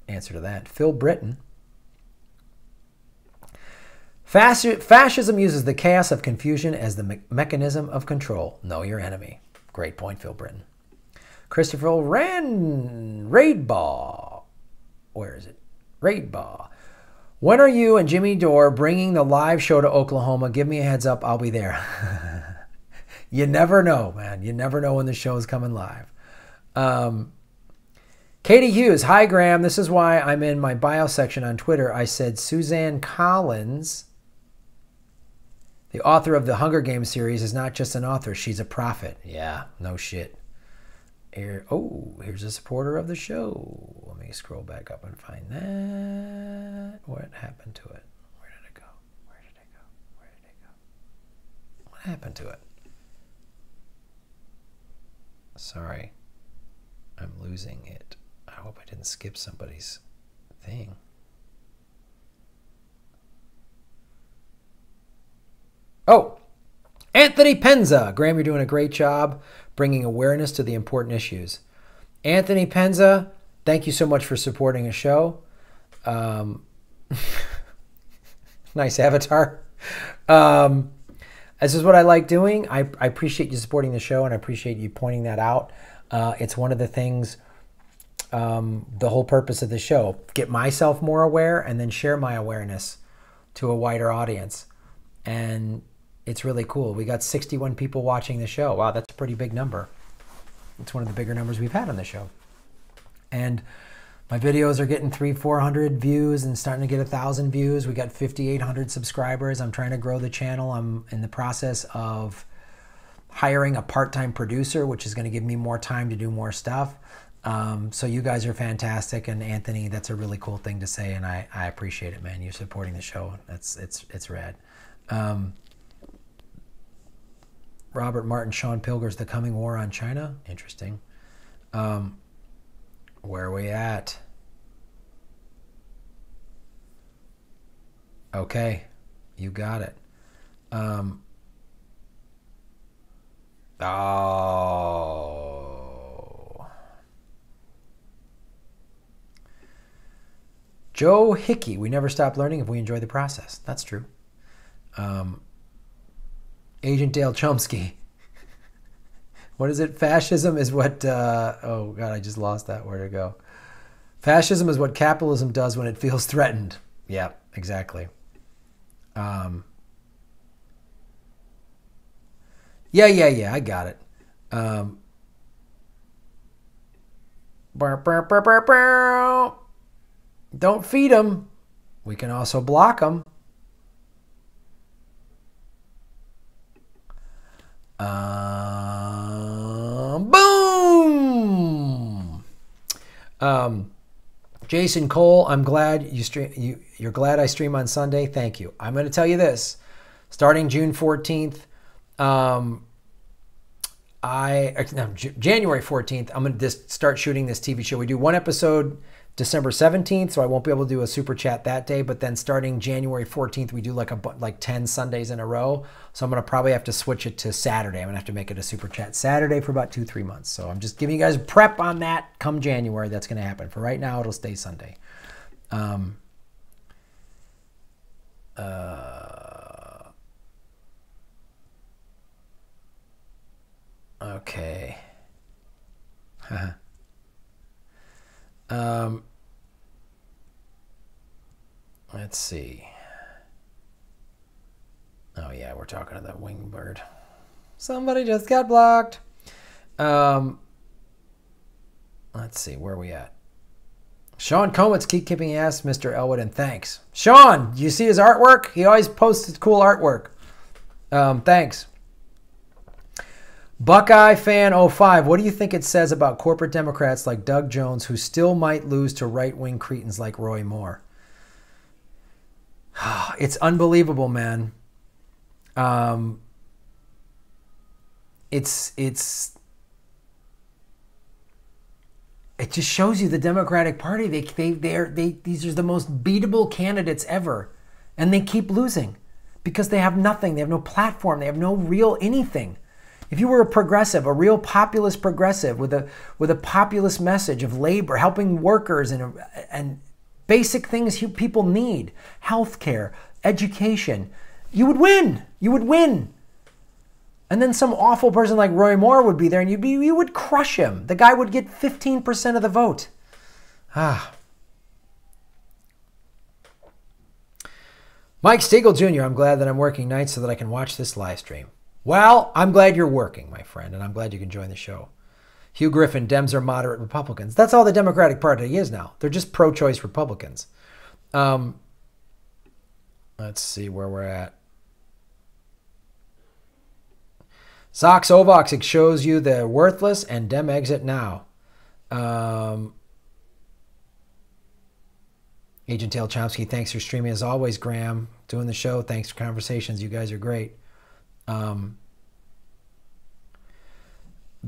answer to that. Phil Britton. Fascism uses the chaos of confusion as the mechanism of control. Know your enemy. Great point, Phil Britton. Christopher Raidbaugh. Where is it? Raidbaugh. When are you and Jimmy Dore bringing the live show to Oklahoma? Give me a heads up. I'll be there. You never know, man. You never know when the show is coming live. Katie Hughes. Hi, Graham. This is why I'm in my bio section on Twitter. I said Suzanne Collins, the author of the Hunger Games series, is not just an author. She's a prophet. Yeah, no shit. Here's a supporter of the show. Let me scroll back up and find that. What happened to it? Where did it go? Where did it go? Where did it go? What happened to it? Sorry. I'm losing it. I hope I didn't skip somebody's thing. Oh, Anthony Penza. Graham, you're doing a great job bringing awareness to the important issues. Anthony Penza, thank you so much for supporting a show. Nice avatar. This is what I like doing. I appreciate you supporting the show, and I appreciate you pointing that out. It's one of the things, the whole purpose of the show, get myself more aware and then share my awareness to a wider audience. And it's really cool. We got 61 people watching the show. Wow, that's a pretty big number. It's one of the bigger numbers we've had on the show. And my videos are getting 300-400 views and starting to get 1,000 views. We got 5,800 subscribers. I'm trying to grow the channel. I'm in the process of hiring a part-time producer, which is going to give me more time to do more stuff. So you guys are fantastic. And Anthony, that's a really cool thing to say. And I appreciate it, man. You're supporting the show. It's rad. Robert Martin, Sean Pilger's The Coming War on China. Interesting. Where are we at? Okay, you got it. Joe Hickey, we never stop learning if we enjoy the process. That's true. Agent Dale Chomsky. What is it? Fascism is what... oh, God, I just lost that. Where'd it go? Fascism is what capitalism does when it feels threatened. Yeah, exactly. Yeah, I got it. Don't feed them. We can also block them. Boom. Jason Cole, I'm glad you're glad I stream on Sunday. Thank you. I'm going to tell you this. Starting June 14th, January 14th, I'm going to just start shooting this TV show. We do one episode December 17th, so I won't be able to do a super chat that day, but then starting January 14th, we do like 10 Sundays in a row. So I'm going to probably have to switch it to Saturday. I'm going to have to make it a super chat Saturday for about 2-3 months. So I'm just giving you guys prep on that. Come January, that's going to happen. For right now, it'll stay Sunday. Okay. Let's see. Oh yeah, we're talking to that winged bird. Somebody just got blocked. Let's see, where are we at? Sean Comets, keep kicking ass, Mr. Elwood, and thanks. Sean, you see his artwork? He always posts cool artwork. Thanks. Buckeye Fan 05, what do you think it says about corporate Democrats like Doug Jones who still might lose to right-wing cretins like Roy Moore? It's unbelievable, man. It's it just shows you the Democratic Party. These are the most beatable candidates ever, and they keep losing because they have nothing. They have no platform. They have no real anything. If you were a progressive, a real populist progressive with a populist message of labor, helping workers and basic things people need, healthcare, education, you would win. You would win. And then some awful person like Roy Moore would be there, and you would crush him. The guy would get 15% of the vote. Mike Stiegel Jr., I'm glad that I'm working nights so that I can watch this live stream. Well, I'm glad you're working, my friend, and I'm glad you can join the show. Hugh Griffin, Dems are moderate Republicans. That's all the Democratic Party is now. They're just pro-choice Republicans. Let's see where we're at. Zox Ovox, it shows you they're worthless and Dem exit now. Agent Tail Chomsky, thanks for streaming as always, Graham. Doing the show. Thanks for conversations. You guys are great.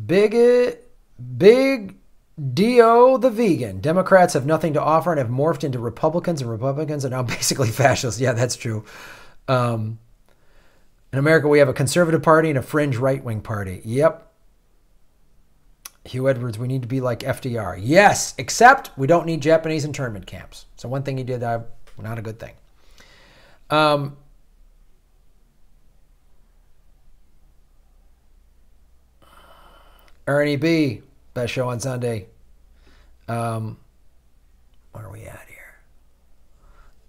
Big Dio the vegan. Democrats have nothing to offer and have morphed into Republicans, and Republicans are now basically fascists. Yeah, that's true. In America, we have a conservative party and a fringe right-wing party. Yep. Hugh Edwards, we need to be like FDR. Yes, except we don't need Japanese internment camps. So one thing he did, not a good thing. Ernie B, best show on Sunday. Where are we at here?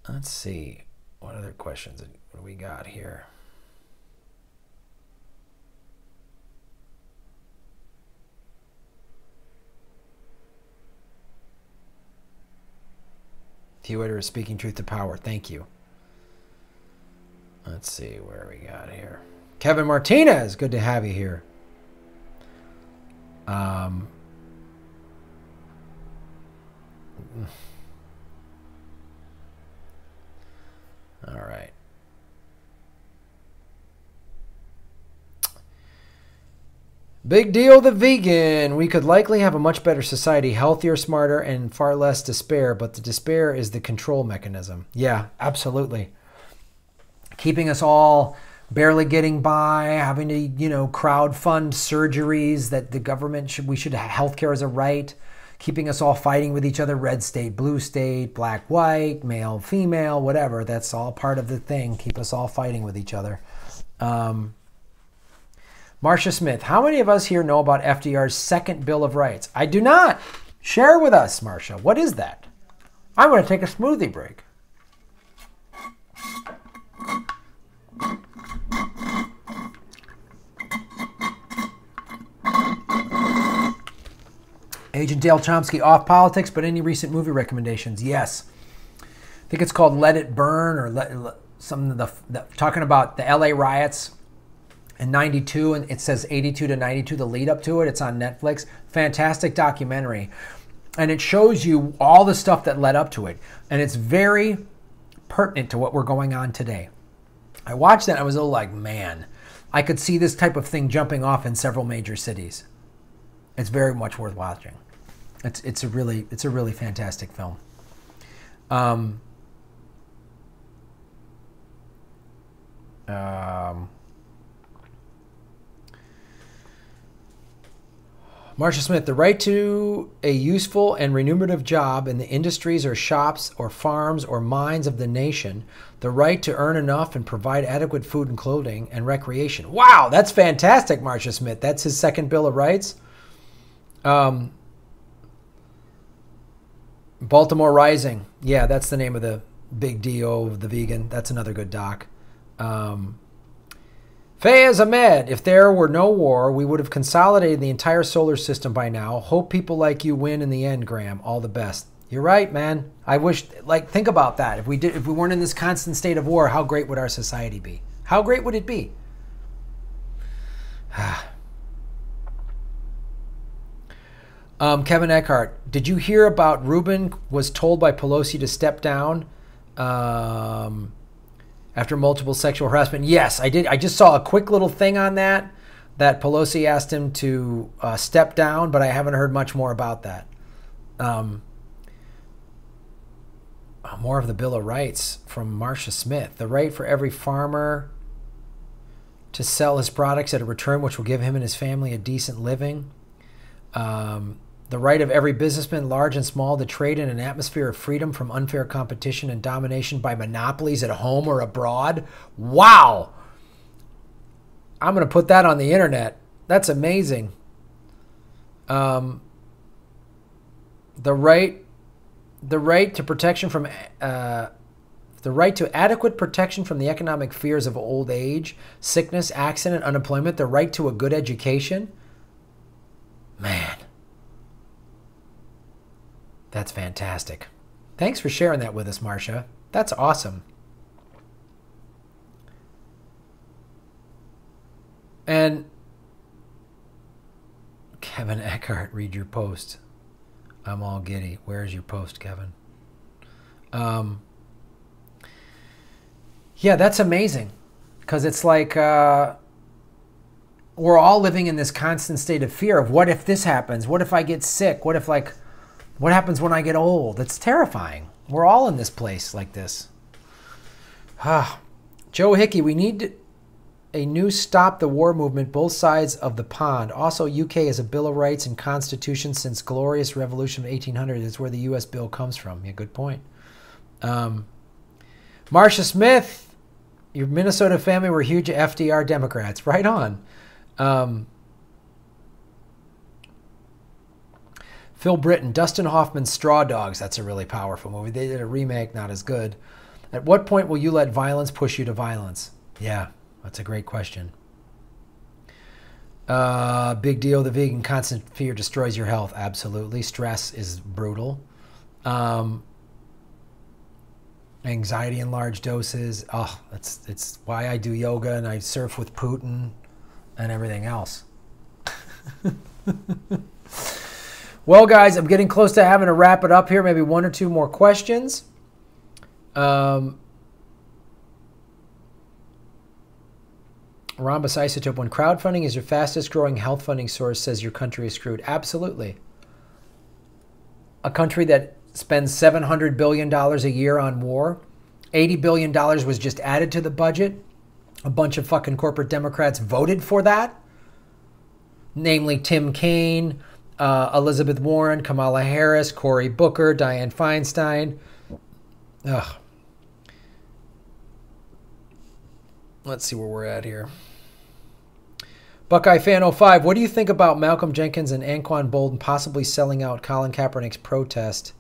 Let's see. What other questions what do we got here? Hewitter is speaking truth to power. Thank you. Let's see where we got here. Kevin Martinez, good to have you here. All right. Big Deal the vegan. We could likely have a much better society, healthier, smarter, and far less despair, but the despair is the control mechanism. Yeah, absolutely. Keeping us all barely getting by, having to, crowd fund surgeries that the government we should have healthcare as a right, keeping us all fighting with each other, red state, blue state, black, white, male, female, whatever. That's all part of the thing. Keep us all fighting with each other. Marcia Smith, how many of us here know about FDR's second Bill of Rights? I do not. Share with us, Marcia. What is that? I want to take a smoothie break. Agent Dale Chomsky, off politics, but any recent movie recommendations? Yes. I think it's called Let It Burn, or talking about the LA riots in 92, and it says 82 to 92, the lead up to it. It's on Netflix. Fantastic documentary. And it shows you all the stuff that led up to it. And it's very pertinent to what we're going on today. I watched that and I was a little like, man, I could see this type of thing jumping off in several major cities. It's very much worth watching. It's a really fantastic film. Marcia Smith, the right to a useful and remunerative job in the industries or shops or farms or mines of the nation, the right to earn enough and provide adequate food and clothing and recreation. Wow, that's fantastic, Marcia Smith. That's his second Bill of Rights. Baltimore Rising. Yeah, that's the name of the big DO of the vegan. That's another good doc. Fayez Ahmed, if there were no war, we would have consolidated the entire solar system by now. Hope people like you win in the end, Graham. All the best. You're right, man. I wish, think about that. If we weren't in this constant state of war, how great would our society be? How great would it be? Kevin Eckhart, did you hear about Rubin was told by Pelosi to step down after multiple sexual harassment? Yes, I did. I just saw a quick little thing on that Pelosi asked him to step down, but I haven't heard much more about that. More of the Bill of Rights from Marcia Smith. The right for every farmer to sell his products at a return which will give him and his family a decent living. The right of every businessman, large and small, to trade in an atmosphere of freedom from unfair competition and domination by monopolies at home or abroad. Wow! I'm going to put that on the internet. That's amazing. The right to protection from the right to adequate protection from the economic fears of old age, sickness, accident, unemployment, the right to a good education. Man, that's fantastic. Thanks for sharing that with us, Marcia. That's awesome. And Kevin Eckhart, read your post. I'm all giddy. Where's your post, Kevin? Yeah, that's amazing. Because it's like we're all living in this constant state of fear of what if this happens? What if I get sick? What happens when I get old? It's terrifying. We're all in this place like this. Joe Hickey, we need a new Stop the War movement, both sides of the pond. Also, UK has a Bill of Rights and Constitution since glorious revolution of 1800 is where the U.S. bill comes from. Yeah, good point. Marcia Smith, your Minnesota family were huge FDR Democrats. Right on. Phil Britton, Dustin Hoffman's Straw Dogs. That's a really powerful movie. They did a remake, not as good. At what point will you let violence push you to violence? Yeah. That's a great question. Big deal. The vegan constant fear destroys your health. Absolutely. Stress is brutal. Anxiety in large doses. Oh, it's why I do yoga and I surf with Putin and everything else. Well, guys, I'm getting close to having to wrap it up here. Maybe one or two more questions. Rhombus Isotope, when crowdfunding is your fastest growing health funding source, says your country is screwed. Absolutely. A country that spends $700 billion a year on war, $80 billion was just added to the budget. A bunch of fucking corporate Democrats voted for that, namely Tim Kaine, Elizabeth Warren, Kamala Harris, Cory Booker, Dianne Feinstein. Ugh. Let's see where we're at here. Buckeye Fan 05, what do you think about Malcolm Jenkins and Anquan Boldin possibly selling out Colin Kaepernick's protest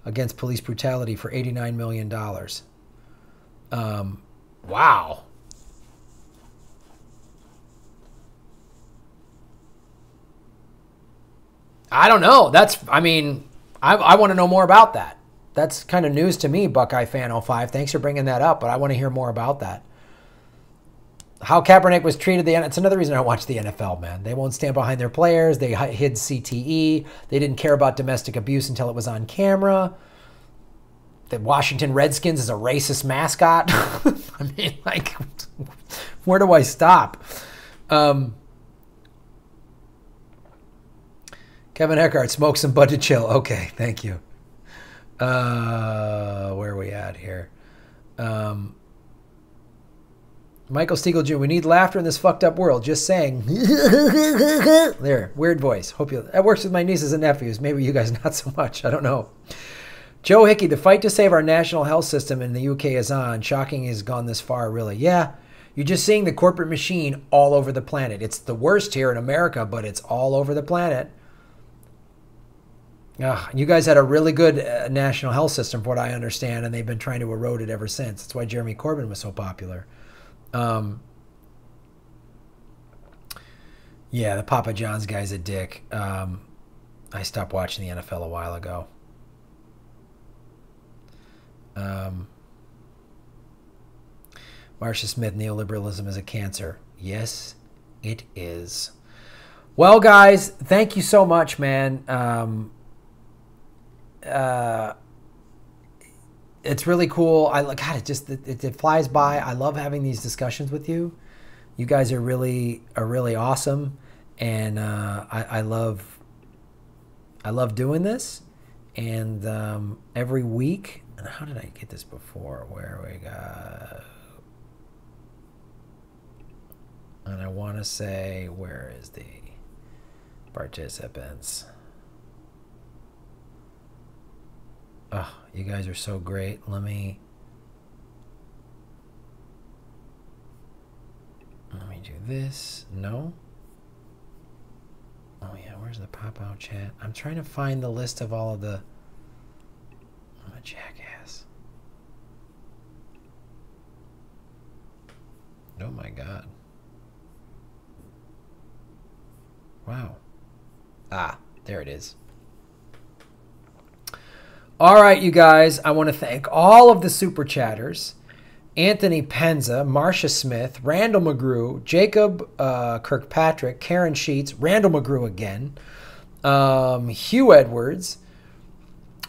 against police brutality for $89 million? Wow. I don't know. I want to know more about that. That's kind of news to me, Buckeye Fan 05. Thanks for bringing that up, but I want to hear more about that. How Kaepernick was treated. It's another reason I don't watch the NFL, man. They won't stand behind their players. They hid CTE. They didn't care about domestic abuse until it was on camera. The Washington Redskins is a racist mascot. I mean, like, where do I stop? Kevin Eckhart, smoke some bud to chill. Okay, thank you. Where are we at here? Michael Stiegel Jr., we need laughter in this fucked up world. Just saying. There, weird voice. That works with my nieces and nephews. Maybe you guys not so much. I don't know. Joe Hickey, the fight to save our national health system in the UK is on. Shocking has gone this far, really. Yeah, you're just seeing the corporate machine all over the planet. It's the worst here in America, but it's all over the planet. You guys had a really good national health system, from what I understand, and they've been trying to erode it ever since. That's why Jeremy Corbyn was so popular. Yeah, the Papa John's guy's a dick. I stopped watching the NFL a while ago. Marcia Smith, neoliberalism is a cancer. Yes, it is. Well, guys, thank you so much, man. It's really cool. It flies by. I love having these discussions with you. You guys are really awesome, and I love doing this. And every week, how did I get this before? Where we got, and I want to say, where is the participants? Oh, you guys are so great. Let me do this. No. Oh yeah, where's the pop-out chat? I'm trying to find the list of all of the... I'm a jackass. Oh my god. Wow. Ah, there it is. All right, you guys. I want to thank all of the super chatters. Anthony Penza, Marcia Smith, Randall McGrew, Jacob Kirkpatrick, Karen Sheets, Randall McGrew again, Hugh Edwards,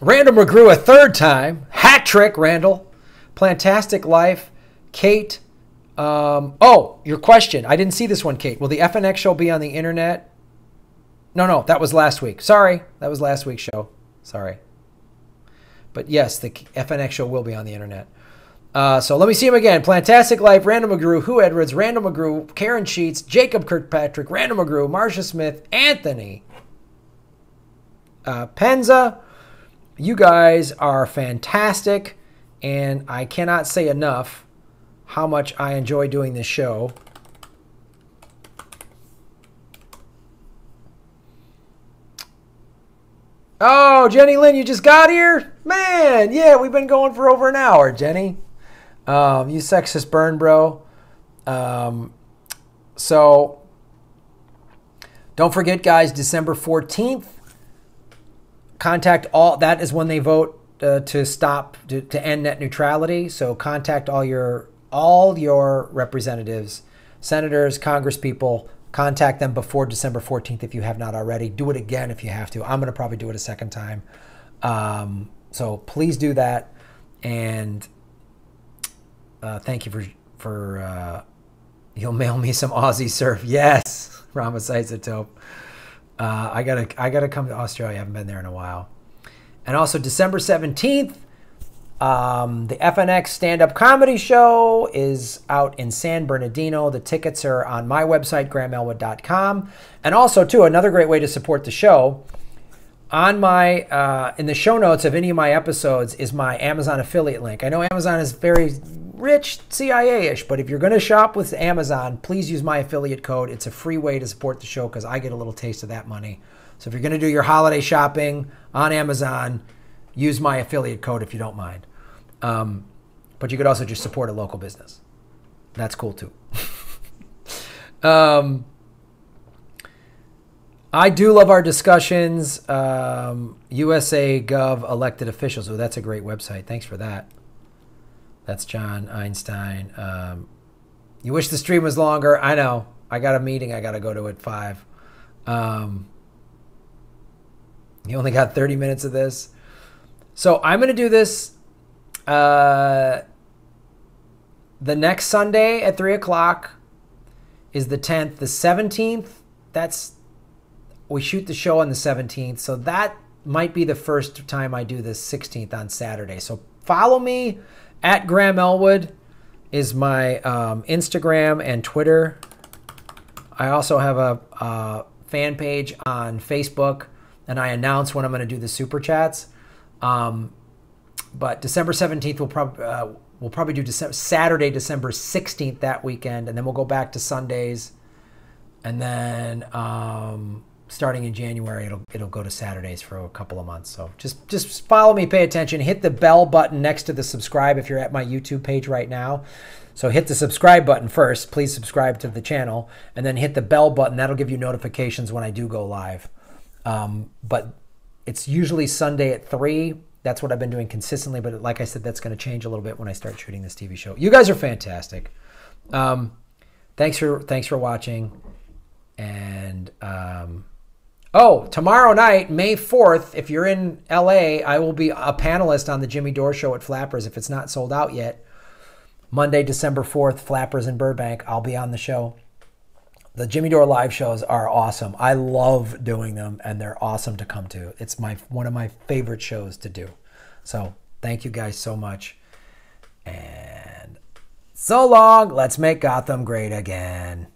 Randall McGrew a third time, hat trick, Randall, Plantastic Life, Kate. Oh, your question. I didn't see this one, Kate. Will the FNX show be on the internet? No, that was last week. Sorry, that was last week's show. Sorry. But yes, the FNX show will be on the internet. So let me see him again. Plantastic Life, Randall McGrew, Hugh Edwards, Randall McGrew, Karen Sheets, Jacob Kirkpatrick, Randall McGrew, Marcia Smith, Anthony Penza. You guys are fantastic, and I cannot say enough how much I enjoy doing this show. Oh, Jenny Lynn, you just got here? Man, yeah, we've been going for over an hour, Jenny. You sexist burn, bro. So don't forget, guys, December 14th, contact all, that is when they vote to stop, to end net neutrality. So contact all your representatives, senators, congresspeople. Contact them before December 14th if you have not already. Do it again if you have to. I'm going to probably do it a second time. So please do that. And thank you for you'll mail me some Aussie surf. Yes, Ramasisotope. I gotta come to Australia. I haven't been there in a while. And also December 17th, the FNX stand-up comedy show is out in San Bernardino. The tickets are on my website, grahamelwood.com. And also, too, another great way to support the show, on my in the show notes of any of my episodes is my Amazon affiliate link. I know Amazon is very rich, CIA-ish, but if you're going to shop with Amazon, please use my affiliate code. It's a free way to support the show because I get a little taste of that money. So if you're going to do your holiday shopping on Amazon, use my affiliate code if you don't mind. But you could also just support a local business. That's cool too. I do love our discussions. USA Gov elected officials. Oh, that's a great website. Thanks for that. That's John Einstein. You wish the stream was longer. I know. I got a meeting I got to go to at 5. You only got 30 minutes of this. So I'm going to do this the next Sunday at 3 o'clock is the 10th. The 17th, we shoot the show on the 17th. So that might be the first time I do the 16th on Saturday. So follow me at Graham Elwood is my Instagram and Twitter. I also have a fan page on Facebook, and I announce when I'm going to do the super chats. But December 17th, we'll probably do Saturday, December 16th that weekend, and then we'll go back to Sundays, and then starting in January, it'll go to Saturdays for a couple of months. So just follow me, pay attention, hit the bell button next to the subscribe if you're at my YouTube page right now. So hit the subscribe button first. Please subscribe to the channel, and then hit the bell button. That'll give you notifications when I do go live. But it's usually Sunday at 3. That's what I've been doing consistently. But like I said, that's going to change a little bit when I start shooting this TV show. You guys are fantastic. Thanks for watching. And tomorrow night, May 4th, if you're in LA, I will be a panelist on the Jimmy Dore Show at Flappers if it's not sold out yet. Monday, December 4th, Flappers in Burbank. I'll be on the show. The Jimmy Dore live shows are awesome. I love doing them, and they're awesome to come to. It's one of my favorite shows to do. So thank you guys so much. And so long. Let's make Gotham great again.